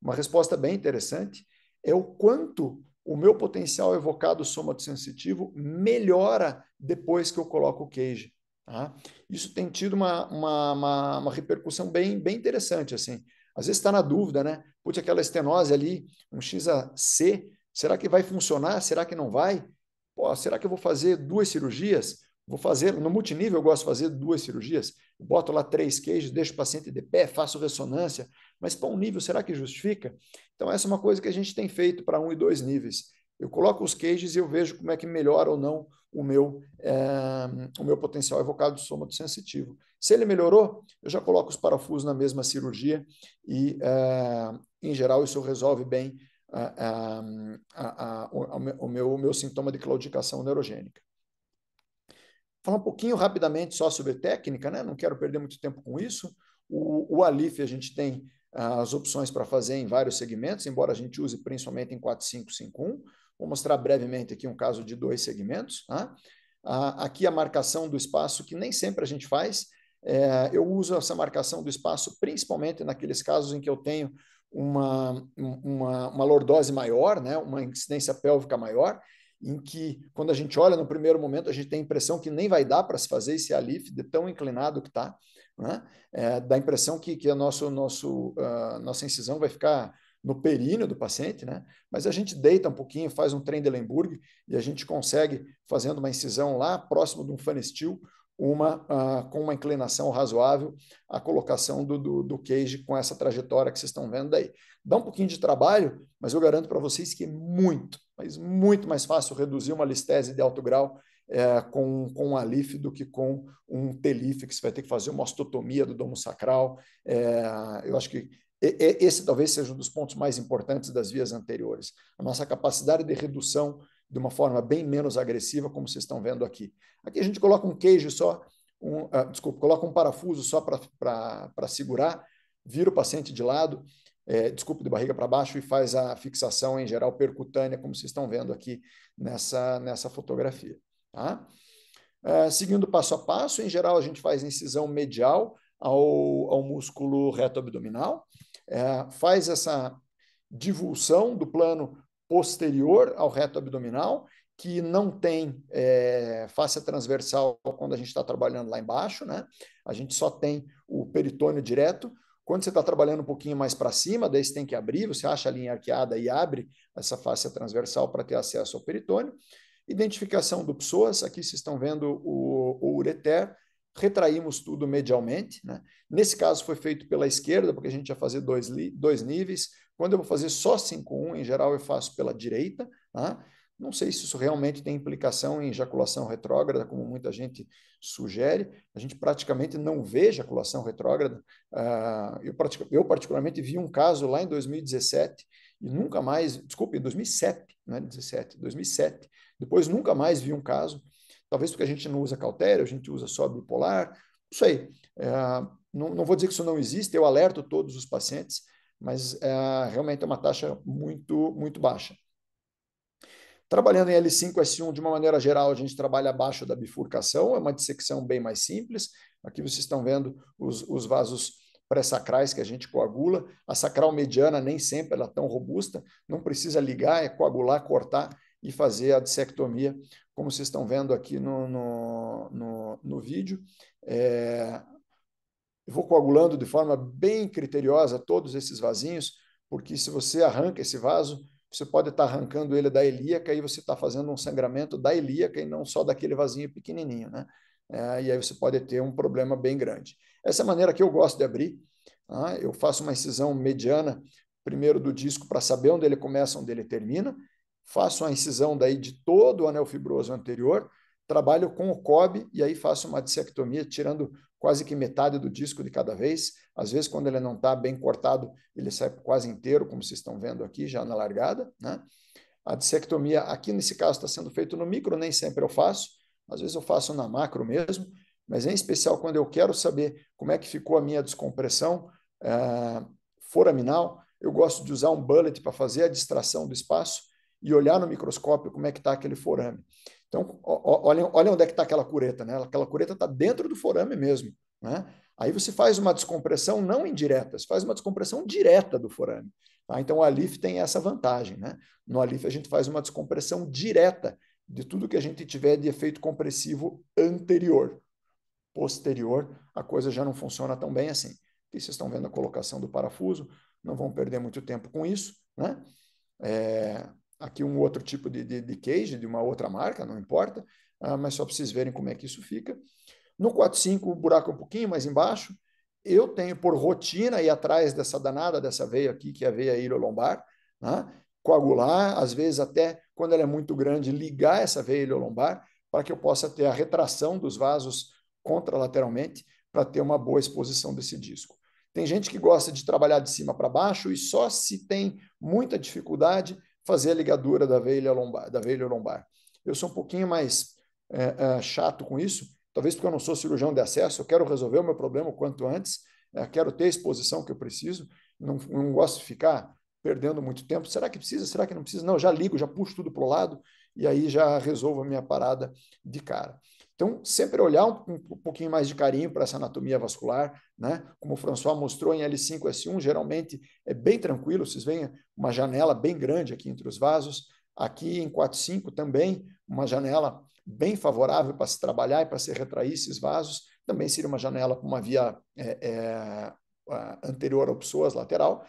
uma resposta bem interessante, é o quanto o meu potencial evocado somatosensitivo melhora depois que eu coloco o cage. Tá? Isso tem tido uma repercussão bem interessante. Assim. Às vezes está na dúvida, né? Putz, aquela estenose ali, um XAC, será que vai funcionar? Será que não vai? Pô, será que eu vou fazer 2 cirurgias? Vou fazer, no multinível eu gosto de fazer 2 cirurgias, boto lá 3 cages, deixo o paciente de pé, faço ressonância, mas para um nível, será que justifica? Então, essa é uma coisa que a gente tem feito para 1 e 2 níveis. Eu coloco os cages e eu vejo como é que melhora ou não o meu potencial evocado de somatosensitivo. Se ele melhorou, eu já coloco os parafusos na mesma cirurgia e, em geral, isso resolve bem o meu sintoma de claudicação neurogênica. Falar um pouquinho rapidamente só sobre técnica, né? Não quero perder muito tempo com isso. O Alif a gente tem as opções para fazer em vários segmentos, embora a gente use principalmente em 4551. Vou mostrar brevemente aqui um caso de 2 segmentos. Tá? Aqui a marcação do espaço, que nem sempre a gente faz. Eu uso essa marcação do espaço principalmente naqueles casos em que eu tenho uma lordose maior, né? Uma incidência pélvica maior, em que, quando a gente olha no primeiro momento, a gente tem a impressão que nem vai dar para se fazer esse Alif, de tão inclinado que está. Né? Dá a impressão que a nossa incisão vai ficar no períneo do paciente, né? Mas a gente deita um pouquinho, faz um Trendelenburg e a gente consegue, fazendo uma incisão lá próximo de um Phanestil, com uma inclinação razoável, a colocação do cage com essa trajetória que vocês estão vendo aí. Dá um pouquinho de trabalho, mas eu garanto para vocês que é muito, mas muito mais fácil reduzir uma listese de alto grau com um Alif do que com um TELIF, que você vai ter que fazer uma osteotomia do domo sacral. Eu acho que esse talvez seja um dos pontos mais importantes das vias anteriores. A nossa capacidade de redução de uma forma bem menos agressiva, como vocês estão vendo aqui. Aqui a gente coloca um cage só, coloca um parafuso só para segurar, vira o paciente de lado, de barriga para baixo e faz a fixação, em geral, percutânea, como vocês estão vendo aqui nessa fotografia. Tá? Seguindo passo a passo, em geral, a gente faz incisão medial ao músculo reto abdominal, faz essa divulsão do plano posterior ao reto abdominal, que não tem fáscia transversal quando a gente está trabalhando lá embaixo, né? A gente só tem o peritônio direto. Quando você está trabalhando um pouquinho mais para cima, daí você tem que abrir, você acha a linha arqueada e abre essa fáscia transversal para ter acesso ao peritônio. Identificação do psoas, aqui vocês estão vendo o ureter, retraímos tudo medialmente. Né? Nesse caso foi feito pela esquerda, porque a gente ia fazer 2 níveis. Quando eu vou fazer só 5-1, em geral eu faço pela direita. Tá? Não sei se isso realmente tem implicação em ejaculação retrógrada, como muita gente sugere. A gente praticamente não vê ejaculação retrógrada. Eu particularmente vi um caso lá em 2017 e nunca mais, desculpe, em 2007, não é 17, 2007. Depois nunca mais vi um caso. Talvez porque a gente não usa cautério, a gente usa só bipolar. Não sei. Não vou dizer que isso não existe, eu alerto todos os pacientes, mas realmente é uma taxa muito, muito baixa. Trabalhando em L5, S1, de uma maneira geral, a gente trabalha abaixo da bifurcação, é uma dissecção bem mais simples. Aqui vocês estão vendo os vasos pré-sacrais que a gente coagula. A sacral mediana nem sempre ela é tão robusta, não precisa ligar, é coagular, cortar e fazer a dissectomia, como vocês estão vendo aqui no vídeo. Eu vou coagulando de forma bem criteriosa todos esses vasinhos, porque se você arranca esse vaso, você pode estar arrancando ele da ilíaca e você está fazendo um sangramento da ilíaca e não só daquele vasinho pequenininho, né? E aí você pode ter um problema bem grande. Essa é a maneira que eu gosto de abrir. Tá? Eu faço uma incisão mediana, primeiro do disco, para saber onde ele começa, onde ele termina. Faço a incisão daí de todo o anel fibroso anterior, trabalho com o COB e aí faço uma dissectomia, tirando quase que metade do disco de cada vez. Às vezes, quando ele não está bem cortado, ele sai quase inteiro, como vocês estão vendo aqui, já na largada. Né? A dissectomia, aqui nesse caso, está sendo feito no micro, nem sempre eu faço. Às vezes eu faço na macro mesmo, mas em especial quando eu quero saber como é que ficou a minha descompressão, foraminal, eu gosto de usar um bullet para fazer a distração do espaço e olhar no microscópio como é que está aquele forame. Então, olha onde é que está aquela cureta, né? Aquela cureta está dentro do forame mesmo, né? Aí você faz uma descompressão não indireta, você faz uma descompressão direta do forame. Tá? Então, o ALIF tem essa vantagem, né? No ALIF, a gente faz uma descompressão direta de tudo que a gente tiver de efeito compressivo anterior. Posterior, a coisa já não funciona tão bem assim. Aqui vocês estão vendo a colocação do parafuso, não vão perder muito tempo com isso, né? Aqui um outro tipo de cage, de uma outra marca, não importa, mas só para vocês verem como é que isso fica. No 4.5, o buraco é um pouquinho mais embaixo. Eu tenho por rotina ir atrás dessa danada, dessa veia aqui, que é a veia iliolombar, né? Coagular, às vezes até, quando ela é muito grande, ligar essa veia iliolombar para que eu possa ter a retração dos vasos contralateralmente para ter uma boa exposição desse disco. Tem gente que gosta de trabalhar de cima para baixo e só se tem muita dificuldade fazer a ligadura da veia iliolombar. Eu sou um pouquinho mais chato com isso, talvez porque eu não sou cirurgião de acesso, eu quero resolver o meu problema o quanto antes, quero ter a exposição que eu preciso, não gosto de ficar perdendo muito tempo. Será que precisa? Será que não precisa? Não, eu já ligo, já puxo tudo para o lado e aí já resolvo a minha parada de cara. Então, sempre olhar um pouquinho mais de carinho para essa anatomia vascular, né? Como o François mostrou em L5, S1, geralmente é bem tranquilo, vocês veem uma janela bem grande aqui entre os vasos. Aqui em 4.5 também, uma janela bem favorável para se trabalhar e para se retrair esses vasos. Também seria uma janela com uma via anterior ao psoas lateral.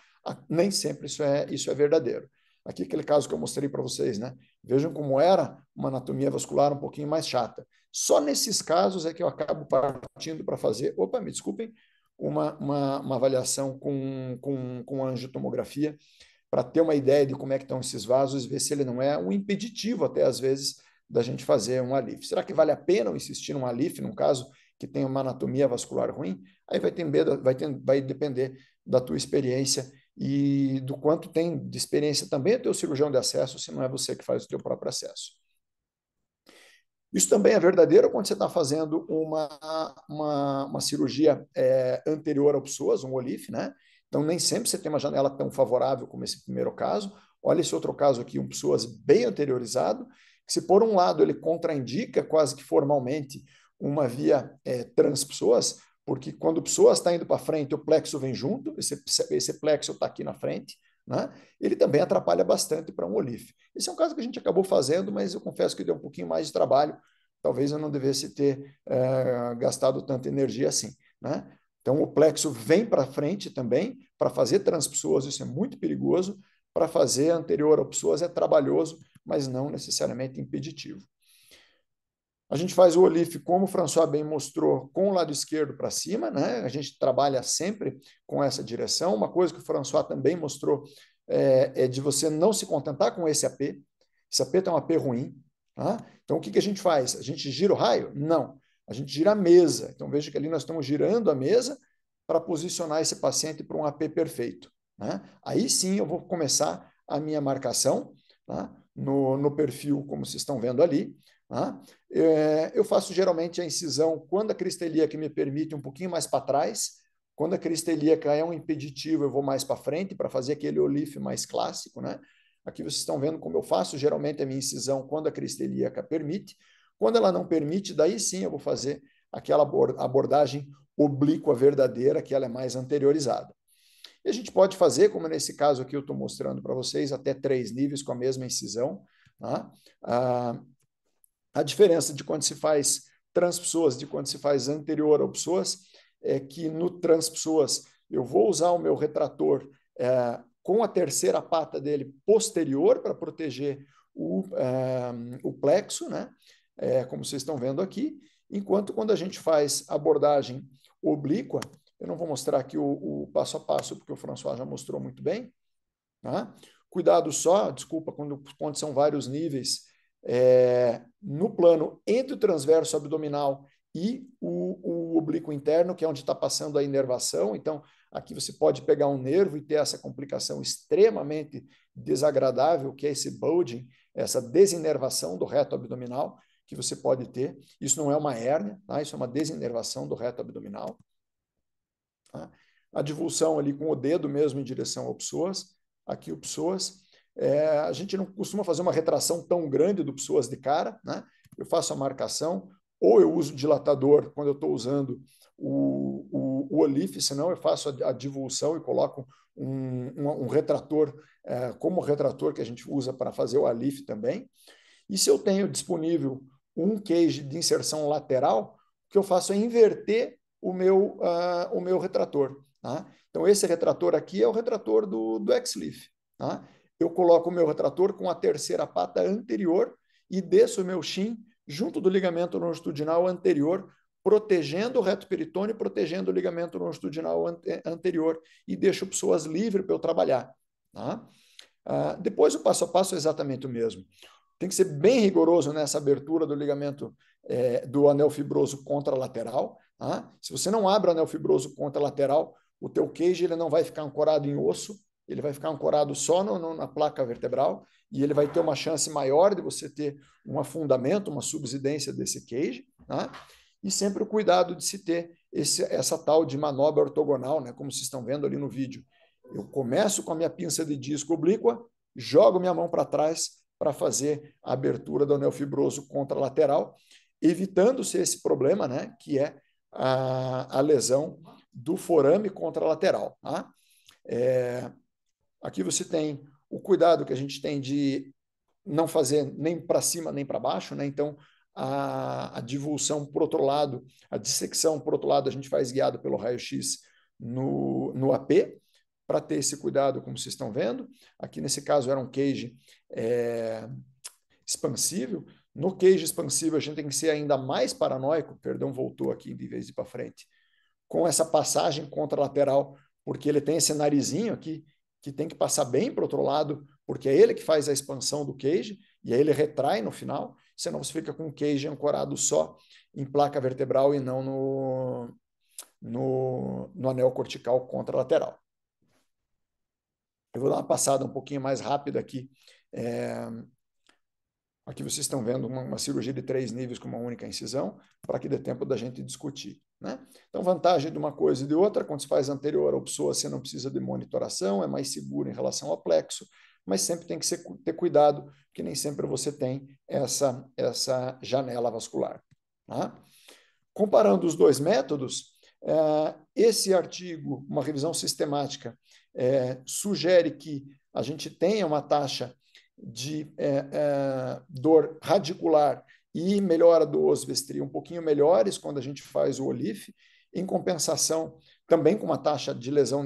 Nem sempre isso é verdadeiro. Aqui aquele caso que eu mostrei para vocês, né? Vejam como era uma anatomia vascular um pouquinho mais chata. Só nesses casos é que eu acabo partindo para fazer, me desculpem, uma avaliação com angiotomografia, para ter uma ideia de como é que estão esses vasos, ver se ele não é um impeditivo, até às vezes, da gente fazer um ALIF. Será que vale a pena eu insistir num ALIF, num caso que tem uma anatomia vascular ruim? Aí vai depender da tua experiência e do quanto tem de experiência também o teu cirurgião de acesso, se não é você que faz o teu próprio acesso. Isso também é verdadeiro quando você está fazendo uma cirurgia anterior ao psoas, um OLIF, né? Então, nem sempre você tem uma janela tão favorável como esse primeiro caso. Olha esse outro caso aqui, um psoas bem anteriorizado, que se por um lado ele contraindica quase que formalmente uma via transpsoas, porque quando o psoas está indo para frente, o plexo vem junto, esse plexo está aqui na frente, né? Ele também atrapalha bastante para um OLIF. Esse é um caso que a gente acabou fazendo, mas eu confesso que deu um pouquinho mais de trabalho. Talvez eu não devesse ter gastado tanta energia assim, né? Então, o plexo vem para frente também, para fazer transpsoas, isso é muito perigoso. Para fazer anterior ao psoas é trabalhoso, mas não necessariamente impeditivo. A gente faz o OLIF, como o François bem mostrou, com o lado esquerdo para cima, né? A gente trabalha sempre com essa direção. Uma coisa que o François também mostrou é de você não se contentar com esse AP. Esse AP tem um AP ruim. Tá? Então, o que a gente faz? A gente gira o raio? Não. A gente gira a mesa. Então, veja que ali nós estamos girando a mesa para posicionar esse paciente para um AP perfeito. Né? Aí sim eu vou começar a minha marcação, tá? no perfil, como vocês estão vendo ali. Tá? Eu faço geralmente a incisão quando a crista ilíaca me permite um pouquinho mais para trás. Quando a crista ilíaca é um impeditivo, eu vou mais para frente para fazer aquele OLIF mais clássico, né? Aqui vocês estão vendo como eu faço geralmente a minha incisão quando a crista ilíaca permite. Quando ela não permite, daí sim eu vou fazer aquela abordagem oblíqua verdadeira, que ela é mais anteriorizada. E a gente pode fazer, como nesse caso aqui eu estou mostrando para vocês, até 3 níveis com a mesma incisão. Tá? A diferença de quando se faz transpsoas de quando se faz anterior ao psoas é que no transpsoas eu vou usar o meu retrator com a terceira pata dele posterior para proteger o plexo, né? Como vocês estão vendo aqui, enquanto quando a gente faz abordagem oblíqua, eu não vou mostrar aqui o passo a passo, porque o François já mostrou muito bem. Tá? Cuidado só, desculpa, quando são vários níveis, no plano entre o transverso abdominal e o oblíquo interno, que é onde está passando a inervação. Então, aqui você pode pegar um nervo e ter essa complicação extremamente desagradável, que é esse bulging, essa desinervação do reto abdominal, que você pode ter. Isso não é uma hérnia, tá? Isso é uma desinervação do reto abdominal. Tá? a divulsão ali com o dedo mesmo em direção ao psoas, aqui o psoas. A gente não costuma fazer uma retração tão grande do psoas de cara, né? Eu faço a marcação, ou eu uso dilatador quando eu estou usando o OLIF, senão eu faço a divulsão e coloco um retrator, como o retrator que a gente usa para fazer o ALIF também. E se eu tenho disponível um cage de inserção lateral, o que eu faço é inverter o meu retrator. Tá? Então, esse retrator aqui é o retrator do X-Leaf. Tá? Eu coloco o meu retrator com a terceira pata anterior e desço o meu shim junto do ligamento longitudinal anterior, protegendo o reto peritônio, protegendo o ligamento longitudinal anterior e deixo o psoas livre para eu trabalhar. Tá? Depois o passo a passo é exatamente o mesmo. Tem que ser bem rigoroso nessa abertura do ligamento do anel fibroso contralateral. Tá? Se você não abre o anel fibroso contralateral, o teu cage ele não vai ficar ancorado em osso, ele vai ficar ancorado só na placa vertebral e ele vai ter uma chance maior de você ter um afundamento, uma subsidência desse cage. Tá? E sempre o cuidado de se ter essa tal de manobra ortogonal, né? Como vocês estão vendo ali no vídeo. Eu começo com a minha pinça de disco oblíqua, jogo minha mão para trás para fazer a abertura do anel fibroso contralateral, evitando-se esse problema, né? Que é a lesão do forame contralateral. Tá? Aqui você tem o cuidado que a gente tem de não fazer nem para cima nem para baixo, né? Então, a divulsão por outro lado, a dissecção por outro lado, a gente faz guiado pelo raio-x no AP, para ter esse cuidado, como vocês estão vendo. Aqui, nesse caso, era um cage expansível. No cage expansível, a gente tem que ser ainda mais paranoico, perdão, voltou aqui em vez de ir para frente, com essa passagem contralateral, porque ele tem esse narizinho aqui, que tem que passar bem para o outro lado, porque é ele que faz a expansão do cage, e aí ele retrai no final, senão você fica com o cage ancorado só em placa vertebral e não no anel cortical contralateral. Eu vou dar uma passada um pouquinho mais rápida aqui. Aqui vocês estão vendo uma cirurgia de 3 níveis com uma única incisão, para que dê tempo da gente discutir. Né? Então, vantagem de uma coisa e de outra, quando se faz anterior ao psoas, você não precisa de monitoração, é mais seguro em relação ao plexo, mas sempre tem que ter cuidado, que nem sempre você tem essa janela vascular. Tá? Comparando os dois métodos, esse artigo, uma revisão sistemática, sugere que a gente tenha uma taxa de dor radicular e melhora do osvestria um pouquinho melhores quando a gente faz o OLIF, em compensação também com uma taxa de lesão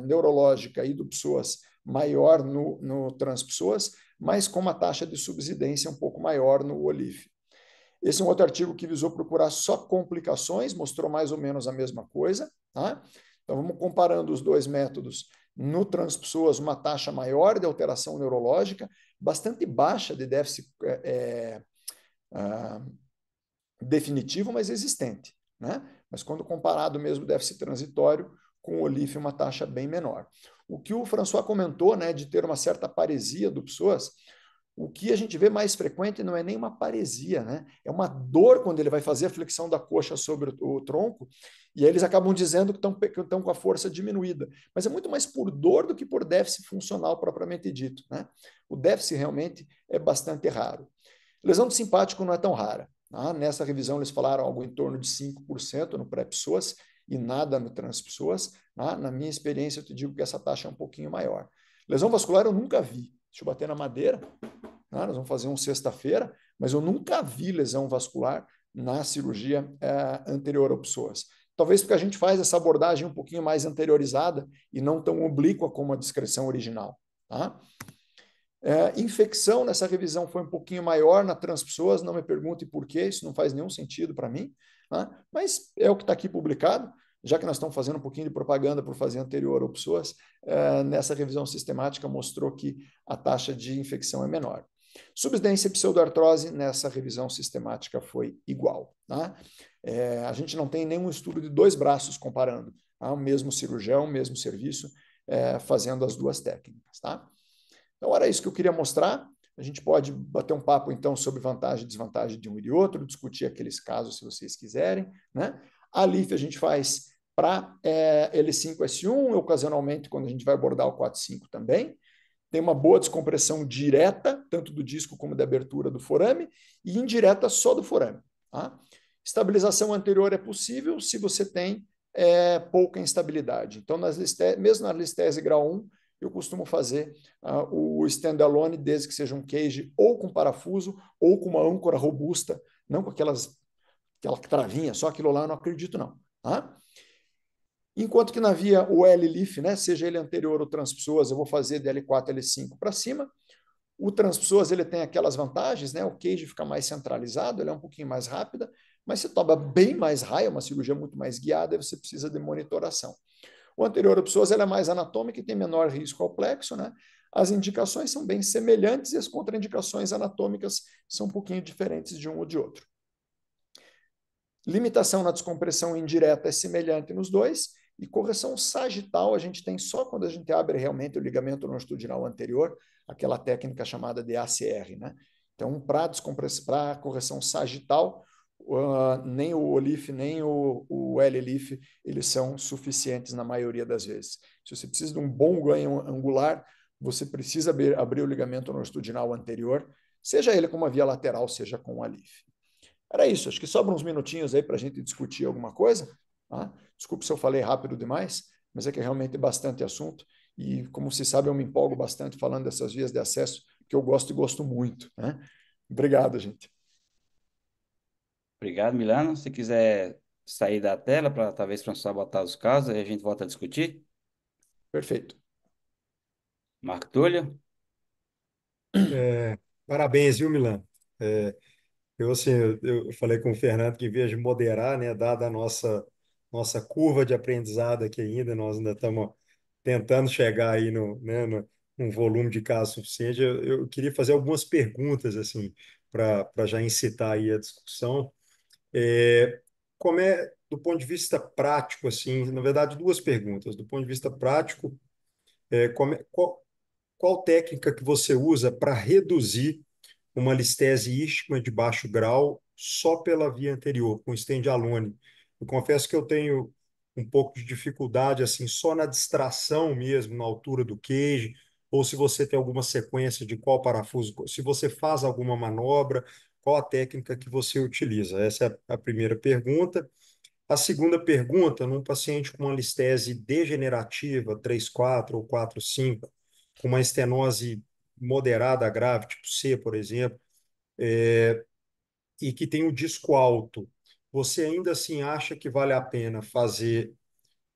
neurológica e do psoas maior no transpsoas, mas com uma taxa de subsidência um pouco maior no OLIF. Esse é um outro artigo que visou procurar só complicações, mostrou mais ou menos a mesma coisa. Tá? Então, vamos comparando os dois métodos. No transpsoas, uma taxa maior de alteração neurológica, bastante baixa de déficit definitivo, mas existente. Né? Mas quando comparado mesmo déficit transitório, com o OLIF, uma taxa bem menor. O que o François comentou, né, de ter uma certa paresia do psoas, o que a gente vê mais frequente não é nem uma paresia, né? É uma dor quando ele vai fazer a flexão da coxa sobre o tronco, e aí eles acabam dizendo que estão com a força diminuída. Mas é muito mais por dor do que por déficit funcional propriamente dito. Né? O déficit realmente é bastante raro. Lesão do simpático não é tão rara. Tá? Nessa revisão eles falaram algo em torno de 5% no pré-psoas e nada no transpsoas. Tá? Na minha experiência, eu te digo que essa taxa é um pouquinho maior. Lesão vascular eu nunca vi. Deixa eu bater na madeira. Nós vamos fazer um sexta-feira, mas eu nunca vi lesão vascular na cirurgia anterior ao psoas. Talvez porque a gente faz essa abordagem um pouquinho mais anteriorizada e não tão oblíqua como a descrição original. Tá? Infecção nessa revisão foi um pouquinho maior na transpsoas, não me pergunte por quê, isso não faz nenhum sentido para mim, tá? Mas é o que está aqui publicado. Já que nós estamos fazendo um pouquinho de propaganda por fazer anterior ao psoas, nessa revisão sistemática mostrou que a taxa de infecção é menor. Subsidência e pseudoartrose nessa revisão sistemática foi igual. Tá? A gente não tem nenhum estudo de 2 braços comparando. Tá? O mesmo cirurgião, o mesmo serviço, fazendo as 2 técnicas. Tá? Então, era isso que eu queria mostrar. A gente pode bater um papo, então, sobre vantagem e desvantagem de um e de outro, discutir aqueles casos, se vocês quiserem. Né? A LIF a gente faz para L5S1, ocasionalmente quando a gente vai abordar o 4.5 também. Tem uma boa descompressão direta, tanto do disco como da abertura do forame, e indireta só do forame. Tá? Estabilização anterior é possível se você tem pouca instabilidade. Então, mesmo na listese grau 1, eu costumo fazer o standalone, desde que seja um cage ou com parafuso ou com uma âncora robusta, não com aquela travinha, só aquilo lá eu não acredito não. Tá? Enquanto que na via o L-Leaf, né, seja ele anterior ou transpessoas, eu vou fazer de L4 a L5 para cima. O transpessoas ele tem aquelas vantagens, né? O cage fica mais centralizado, ele é um pouquinho mais rápida, mas você toma bem mais raio, é uma cirurgia muito mais guiada, e você precisa de monitoração. O anterior a pessoas ele é mais anatômico e tem menor risco ao plexo, né? As indicações são bem semelhantes e as contraindicações anatômicas são um pouquinho diferentes de um ou de outro. Limitação na descompressão indireta é semelhante nos dois, e correção sagital a gente tem só quando a gente abre realmente o ligamento longitudinal anterior, aquela técnica chamada de ACR, né? Então, para correção sagital, nem o O-Leaf, nem o L-Leaf, eles são suficientes na maioria das vezes. Se você precisa de um bom ganho angular, você precisa abrir o ligamento longitudinal anterior, seja ele com uma via lateral, seja com a Leaf. Era isso, acho que sobram uns minutinhos aí para a gente discutir alguma coisa. Tá? Desculpe se eu falei rápido demais, mas é que realmente é bastante assunto. E, como se sabe, eu me empolgo bastante falando dessas vias de acesso, que eu gosto e gosto muito. Né? Obrigado, gente. Obrigado, Milano. Se quiser sair da tela para talvez para só botar os casos, aí a gente volta a discutir. Perfeito. Marco Túlio. Parabéns, viu, Milan? Assim, eu falei com o Fernando que, em vez de moderar, né, dada a nossa curva de aprendizado aqui ainda, nós ainda estamos tentando chegar aí num volume de casos suficiente. Eu queria fazer algumas perguntas, assim, para já incitar aí a discussão. Como do ponto de vista prático, assim, na verdade, duas perguntas. Do ponto de vista prático, qual técnica que você usa para reduzir uma listese isquima de baixo grau só pela via anterior, com stand-alone? Eu confesso que eu tenho um pouco de dificuldade assim só na distração mesmo, na altura do queijo, ou se você tem alguma sequência de qual parafuso, se você faz alguma manobra, qual a técnica que você utiliza? Essa é a primeira pergunta. A segunda pergunta, num paciente com uma listese degenerativa, 3/4 ou 4/5, com uma estenose moderada a grave, tipo C, por exemplo, e que tem o disco alto, você ainda assim acha que vale a pena fazer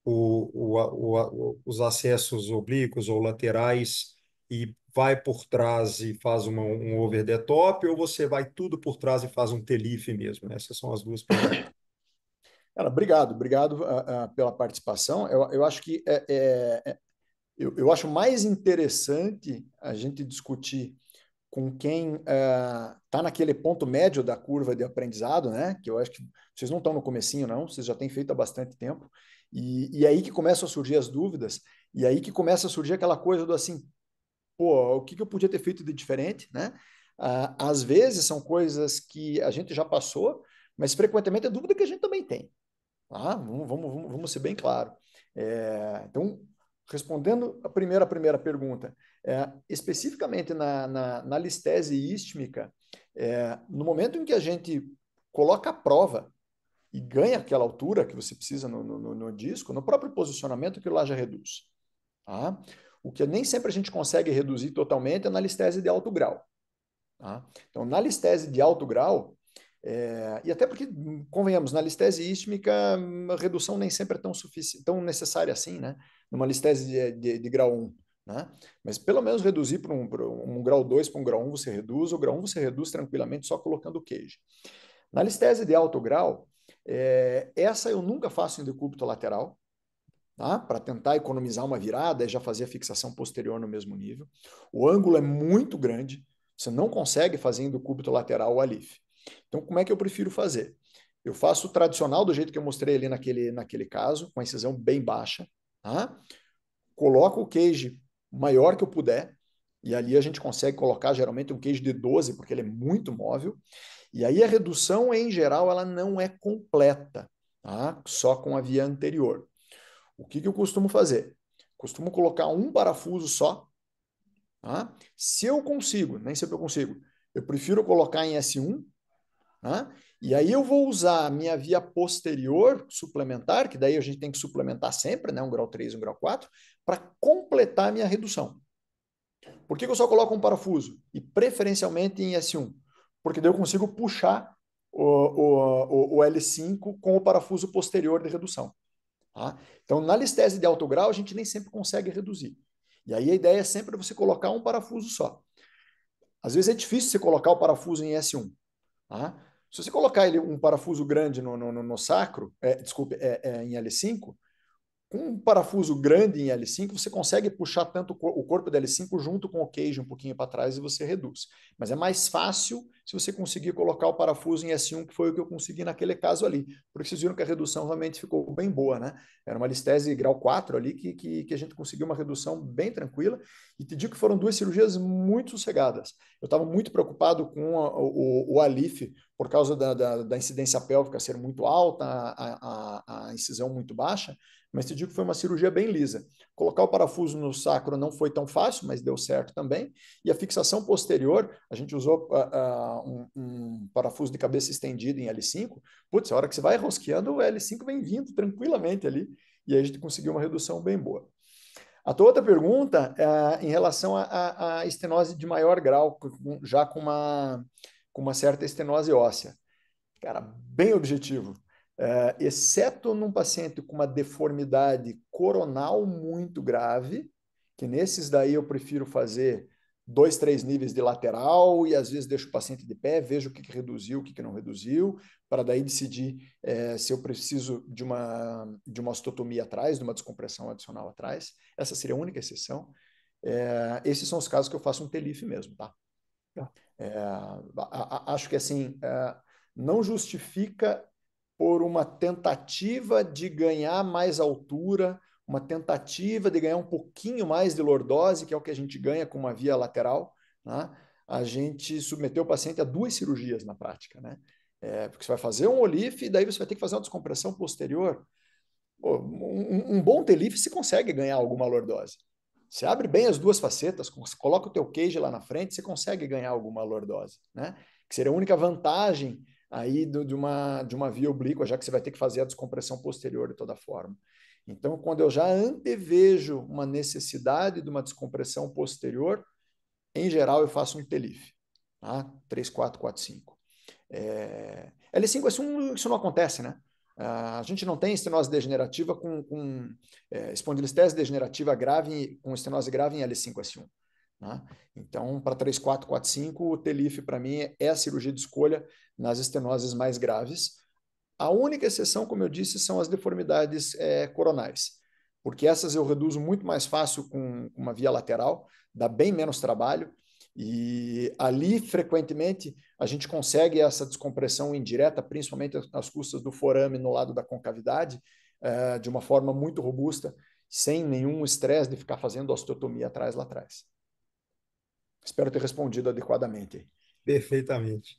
os acessos oblíquos ou laterais e vai por trás e faz um over the top, ou você vai tudo por trás e faz um TLIF mesmo? Essas são as duas perguntas. Cara, obrigado pela participação. Eu acho que eu acho mais interessante a gente discutir com quem está naquele ponto médio da curva de aprendizado, né? Que eu acho que vocês não estão no comecinho, não, vocês já têm feito há bastante tempo, e aí que começam a surgir as dúvidas, e aí que começa a surgir aquela coisa do assim, pô, o que eu podia ter feito de diferente, né? Às vezes são coisas que a gente já passou, mas frequentemente é dúvida que a gente também tem. Tá? Vamos ser bem claro. Então, respondendo a primeira pergunta, especificamente na listese ístmica, no momento em que a gente coloca a prova e ganha aquela altura que você precisa no disco, no próprio posicionamento, aquilo lá já reduz. Tá? O que nem sempre a gente consegue reduzir totalmente é na listese de alto grau. Tá? Então, na listese de alto grau, e até porque, convenhamos, na listese ístmica, a redução nem sempre é tão necessária assim, né? Numa listese de grau 1. Né? Mas pelo menos reduzir para um grau 2 para um grau 1 você reduz, o grau 1 você reduz tranquilamente só colocando o queijo. Na listese de alto grau, essa eu nunca faço em decúbito lateral, tá? Para tentar economizar uma virada e já fazer a fixação posterior no mesmo nível. O ângulo é muito grande, você não consegue fazer em decúbito lateral o ALIF. Então, como é que eu prefiro fazer? Eu faço o tradicional do jeito que eu mostrei ali naquele caso, com a incisão bem baixa, tá? Coloco o cage maior que eu puder, e ali a gente consegue colocar geralmente um cage de 12, porque ele é muito móvel, e aí a redução, em geral, ela não é completa. tá? Só com a via anterior. O que eu costumo fazer? Costumo colocar um parafuso só, tá? Se eu consigo, nem sempre eu consigo, eu prefiro colocar em S1, tá? E aí eu vou usar a minha via posterior suplementar, que daí a gente tem que suplementar sempre, né? Um grau 3, um grau 4, para completar a minha redução. Por que eu só coloco um parafuso? E preferencialmente em S1? Porque daí eu consigo puxar o L5 com o parafuso posterior de redução. Tá? Então, na listese de alto grau, a gente nem sempre consegue reduzir. E aí a ideia é sempre você colocar um parafuso só. Às vezes é difícil você colocar o parafuso em S1. Tá? Se você colocar um parafuso grande no sacro, em L5, com um parafuso grande em L5, você consegue puxar tanto o corpo da L5 junto com o queijo um pouquinho para trás e você reduz. Mas é mais fácil se você conseguir colocar o parafuso em S1, que foi o que eu consegui naquele caso ali. Porque vocês viram que a redução realmente ficou bem boa, né? Era uma listese grau 4 ali que a gente conseguiu uma redução bem tranquila. E te digo que foram 2 cirurgias muito sossegadas. Eu estava muito preocupado com o Alif, por causa da incidência pélvica ser muito alta, a incisão muito baixa, mas te digo que foi uma cirurgia bem lisa. Colocar o parafuso no sacro não foi tão fácil, mas deu certo também. E a fixação posterior, a gente usou um parafuso de cabeça estendida em L5. Putz, a hora que você vai rosqueando, o L5 vem vindo tranquilamente ali. E aí a gente conseguiu uma redução bem boa. A tua outra pergunta é em relação à estenose de maior grau, já com uma certa estenose óssea. Cara, bem objetivo. Exceto num paciente com uma deformidade coronal muito grave, que nesses daí eu prefiro fazer 2, 3 níveis de lateral e às vezes deixo o paciente de pé, vejo o que reduziu, o que não reduziu, para daí decidir se eu preciso de uma osteotomia atrás, de uma descompressão adicional atrás. Essa seria a única exceção. Esses são os casos que eu faço um TELIF mesmo, tá? Acho que assim, não justifica por uma tentativa de ganhar mais altura, uma tentativa de ganhar um pouquinho mais de lordose, que é o que a gente ganha com uma via lateral, né? A gente submeteu o paciente a 2 cirurgias na prática, né? Porque você vai fazer um OLIF e daí você vai ter que fazer uma descompressão posterior. Pô, um bom TELIF se consegue ganhar alguma lordose. Você abre bem as 2 facetas, coloca o teu queijo lá na frente, você consegue ganhar alguma lordose, né? Que seria a única vantagem aí de uma via oblíqua, já que você vai ter que fazer a descompressão posterior de toda forma. Então, quando eu já antevejo uma necessidade de uma descompressão posterior, em geral eu faço um TELIF, tá? 3, 4, 4, 5. L5, isso não acontece, né? A gente não tem estenose degenerativa com espondilistese degenerativa grave, com estenose grave em L5-S1. Né? Então, para 3, 4, 4, 5, o TELIF, para mim, é a cirurgia de escolha nas estenoses mais graves. A única exceção, como eu disse, são as deformidades coronais, porque essas eu reduzo muito mais fácil com uma via lateral, dá bem menos trabalho, e ali, frequentemente, a gente consegue essa descompressão indireta, principalmente às custas do forame no lado da concavidade, de uma forma muito robusta, sem nenhum estresse de ficar fazendo osteotomia lá atrás. Espero ter respondido adequadamente. Perfeitamente.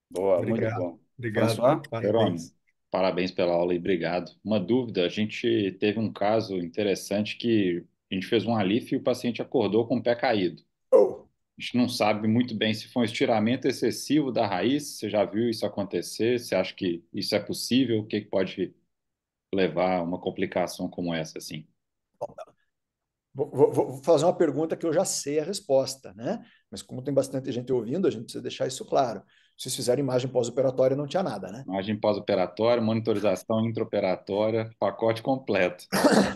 Boa, muito Obrigado. bom. Obrigado. François? Parabéns. Parabéns pela aula e obrigado. Uma dúvida, a gente teve um caso interessante que a gente fez um alif e o paciente acordou com o pé caído. Oh. A gente não sabe muito bem se foi um estiramento excessivo da raiz. Você já viu isso acontecer? Você acha que isso é possível? O que pode levar a uma complicação como essa, assim? Vou fazer uma pergunta que eu já sei a resposta, né? Mas como tem bastante gente ouvindo, a gente precisa deixar isso claro. Se vocês fizeram imagem pós-operatória, não tinha nada, né? Imagem pós-operatória, monitorização intraoperatória, pacote completo.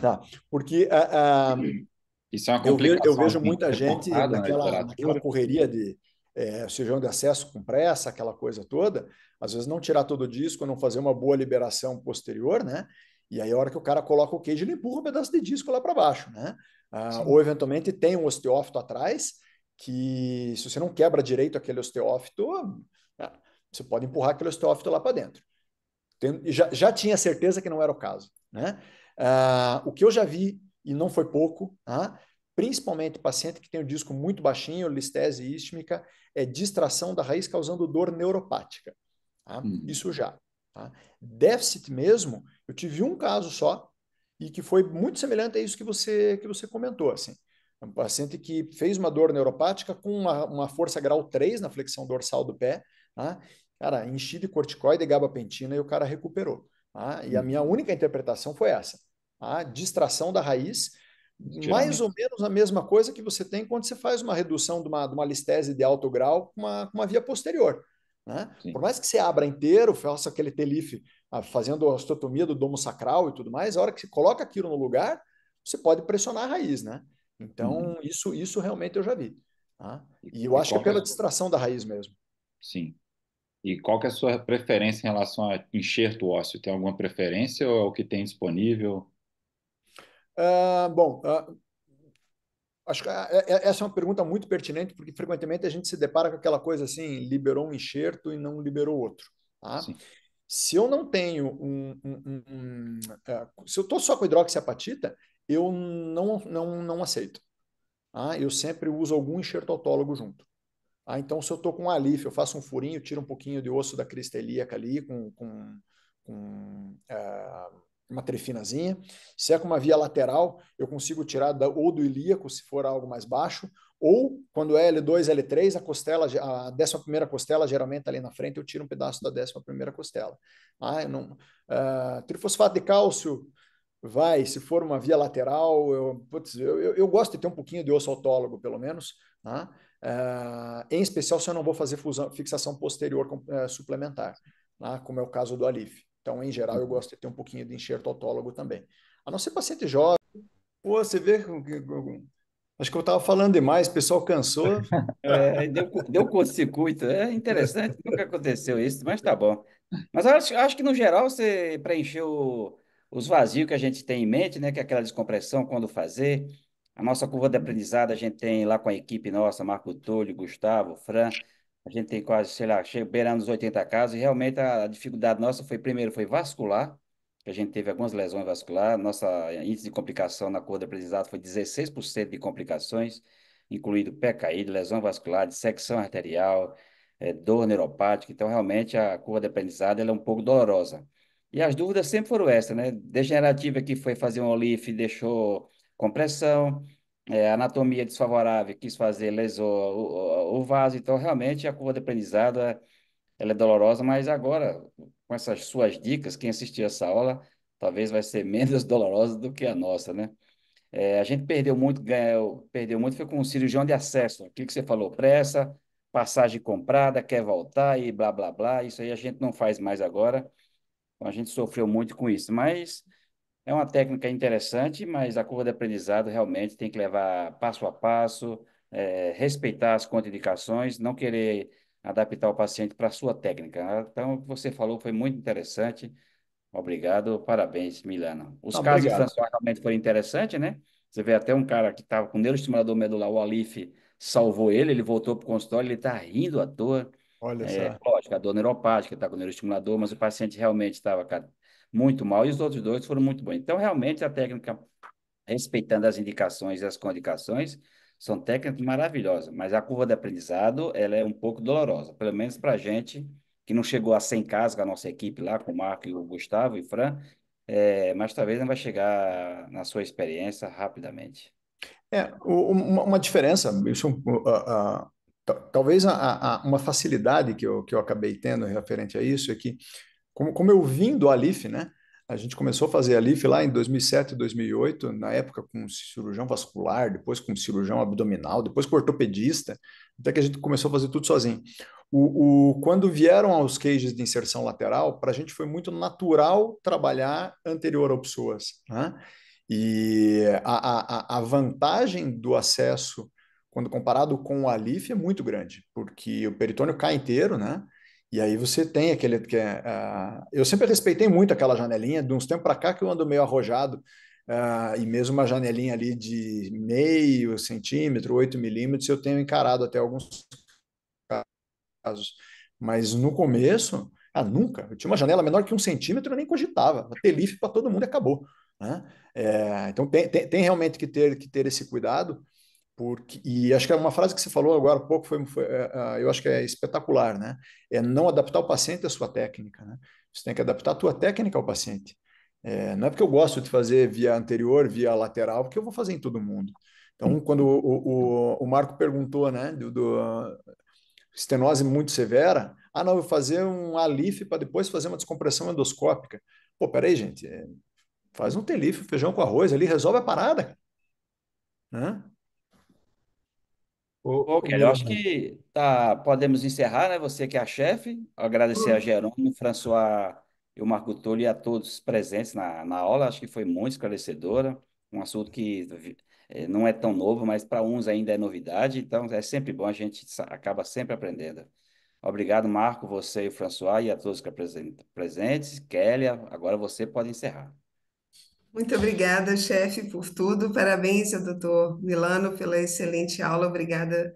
Tá. Porque Isso é uma eu complicação vejo assim, muita gente reportada na naquela literatura? correria de cirurgião de acesso com pressa, aquela coisa toda, às vezes não tirar todo o disco, não fazer uma boa liberação posterior, né? E aí a hora que o cara coloca o queijo, ele empurra um pedaço de disco lá para baixo, né? Ou eventualmente tem um osteófito atrás, que se você não quebra direito aquele osteófito, você pode empurrar aquele osteófito lá para dentro. Já tinha certeza que não era o caso, né? O que eu já vi, e não foi pouco, principalmente paciente que tem o disco muito baixinho, listese ístmica, é distração da raiz causando dor neuropática. Isso já. Tá? Déficit mesmo, eu tive um caso só, e que foi muito semelhante a isso que você comentou, assim. Um paciente que fez uma dor neuropática com uma força grau 3 na flexão dorsal do pé, tá? Cara, enchi de corticoide e gabapentina e o cara recuperou. Tá? E a minha única interpretação foi essa, tá? Distração da raiz, mais ou Tiramento. menos a mesma coisa que você tem quando você faz uma redução de uma listese de alto grau com uma via posterior. Né? Por Sim. mais que você abra inteiro, faça aquele TELIF fazendo a osteotomia do domo sacral e tudo mais, a hora que você coloca aquilo no lugar, você pode pressionar a raiz, né? Uhum. Então, isso realmente eu já vi. Tá? E eu E acho que é qual que é, pela distração da raiz mesmo. sim. E qual que é a sua preferência em relação a enxerto ósseo? Tem alguma preferência ou é o que tem disponível? Bom, acho que essa é uma pergunta muito pertinente, porque frequentemente a gente se depara com aquela coisa assim, liberou um enxerto e não liberou outro. Tá? Sim. Se eu não tenho se eu estou só com hidroxiapatita, eu não aceito. Tá? Eu sempre uso algum enxerto autólogo junto. Então, se eu estou com um alif, eu faço um furinho, tiro um pouquinho de osso da crista ilíaca ali com uma trefinazinha. Se é com uma via lateral, eu consigo tirar ou do ilíaco, se for algo mais baixo, ou quando é L2, L3, a 11ª costela geralmente está ali na frente, eu tiro um pedaço da 11ª costela. Trifosfato de cálcio, vai, se for uma via lateral, eu gosto de ter um pouquinho de osso autólogo, pelo menos, tá? Em especial se eu não vou fazer fixação posterior suplementar, tá? Como é o caso do Alif. Então, em geral, eu Uhum. gosto de ter um pouquinho de enxerto autólogo também. A não ser paciente jovem. Pô, você vê, acho que eu estava falando demais, o pessoal cansou. Deu curto-circuito. É interessante, nunca aconteceu isso, mas tá bom. Mas eu acho que, no geral, você preencheu os vazios que a gente tem em mente, né? Que é aquela descompressão, quando fazer. A nossa curva de aprendizado, a gente tem lá com a equipe nossa, Marco Túlio, Gustavo, Fran. A gente tem quase, sei lá, beirando os 80 casos. E realmente a dificuldade nossa foi, primeiro, foi vascular, que a gente teve algumas lesões vasculares. Nossa índice de complicação na curva de aprendizado foi 16% de complicações, incluído pé caído, lesão vascular, dissecção arterial, dor neuropática. Então, realmente, a curva de aprendizado ela é um pouco dolorosa. E as dúvidas sempre foram essas, né? Degenerativa, que foi fazer um OLIF, deixou compressão. Anatomia desfavorável, quis fazer, lesou o vaso. Então, realmente, a curva de aprendizado ela é dolorosa, mas agora, com essas suas dicas, quem assistir essa aula, talvez vai ser menos dolorosa do que a nossa, né? A gente perdeu muito foi com o cirurgião de acesso. Aquilo que você falou, pressa, passagem comprada, quer voltar e blá, blá, blá. Isso aí a gente não faz mais agora. Então, a gente sofreu muito com isso. Mas é uma técnica interessante, mas a curva de aprendizado realmente tem que levar passo a passo, respeitar as contraindicações, não querer adaptar o paciente para a sua técnica. Então, o que você falou foi muito interessante. Obrigado, parabéns, Milena. Os Não, casos de obrigado. François realmente foram interessantes, né? Você vê até um cara que estava com neuroestimulador medular, o Alif salvou ele voltou para o consultório, ele está rindo à toa. Olha só. Lógico, a dor neuropática está com neuroestimulador, mas o paciente realmente estava muito mal e os outros dois foram muito bons. Então, realmente, a técnica, respeitando as indicações e as contraindicações, são técnicas maravilhosas, mas a curva de aprendizado, ela é um pouco dolorosa, pelo menos para a gente, que não chegou a 100 casos com a nossa equipe lá, com o Marco e o Gustavo e o Fran, mas talvez não vai chegar na sua experiência rapidamente. Uma diferença, isso, talvez uma facilidade que eu acabei tendo referente a isso é que, como eu vim do Alif, né? A gente começou a fazer Alif lá em 2007, 2008, na época com cirurgião vascular, depois com cirurgião abdominal, depois com ortopedista, até que a gente começou a fazer tudo sozinho. Quando vieram aos cages de inserção lateral, para a gente foi muito natural trabalhar anterior ao psoas, né? E a vantagem do acesso, quando comparado com o Alif, é muito grande, porque o peritônio cai inteiro, né? E aí você tem aquele eu sempre respeitei muito aquela janelinha, de uns tempos para cá que eu ando meio arrojado, e mesmo uma janelinha ali de meio centímetro, 8 milímetros, eu tenho encarado até alguns casos. Mas no começo, nunca. Eu tinha uma janela menor que 1 centímetro, eu nem cogitava. Ter lift para todo mundo e acabou. Né? Então tem realmente que ter esse cuidado. E acho que uma frase que você falou agora há pouco eu acho que é espetacular, né? É não adaptar o paciente à sua técnica, né? Você tem que adaptar a tua técnica ao paciente. Não é porque eu gosto de fazer via anterior, via lateral, porque eu vou fazer em todo mundo. Então, quando o Marco perguntou, né, do estenose muito severa, não, eu vou fazer um ALIF para depois fazer uma descompressão endoscópica. Pô, peraí, gente, faz um TLIF, feijão com arroz ali, resolve a parada, né? Ô, Pô, ô, Kelly, eu acho Milano, que podemos encerrar, né? Você que é a chefe, agradecer a Jerônimo, François e o Marco Túlio e a todos presentes na aula. Acho que foi muito esclarecedora, um assunto que não é tão novo, mas para uns ainda é novidade, então é sempre bom, a gente acaba sempre aprendendo. Obrigado, Marco, você e o François e a todos que presentes. Kelly, agora você pode encerrar. Muito obrigada, chefe, por tudo. Parabéns ao doutor Milano pela excelente aula. Obrigada,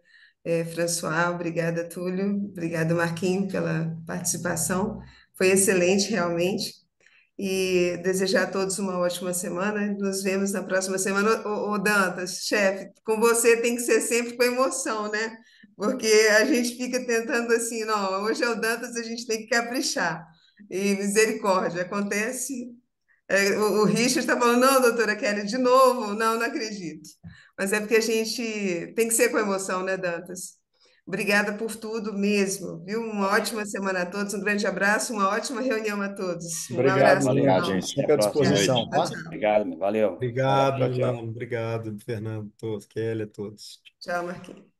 François. Obrigada, Túlio. Obrigada, Marquinhos, pela participação. Foi excelente, realmente. E desejar a todos uma ótima semana. Nos vemos na próxima semana. Ô, Dantas, chefe, com você tem que ser sempre com emoção, né? Porque a gente fica tentando assim, não, hoje é o Dantas, a gente tem que caprichar. E misericórdia, acontece. O Richard está falando, não, doutora Kelly, de novo? Não, não acredito. Mas é porque a gente tem que ser com emoção, né, Dantas? Obrigada por tudo mesmo, viu? Uma ótima semana a todos, um grande abraço, uma ótima reunião a todos. Um Obrigado, abraço Obrigado, Milano. final. gente. Até a Super à próxima. Tchau, Boa disposição, noite. tchau, tá? tchau. Obrigado, valeu. obrigado, Tchau, tchau. Milano, obrigado, Fernando, todos, Kelly, a todos. Tchau, Marquinhos.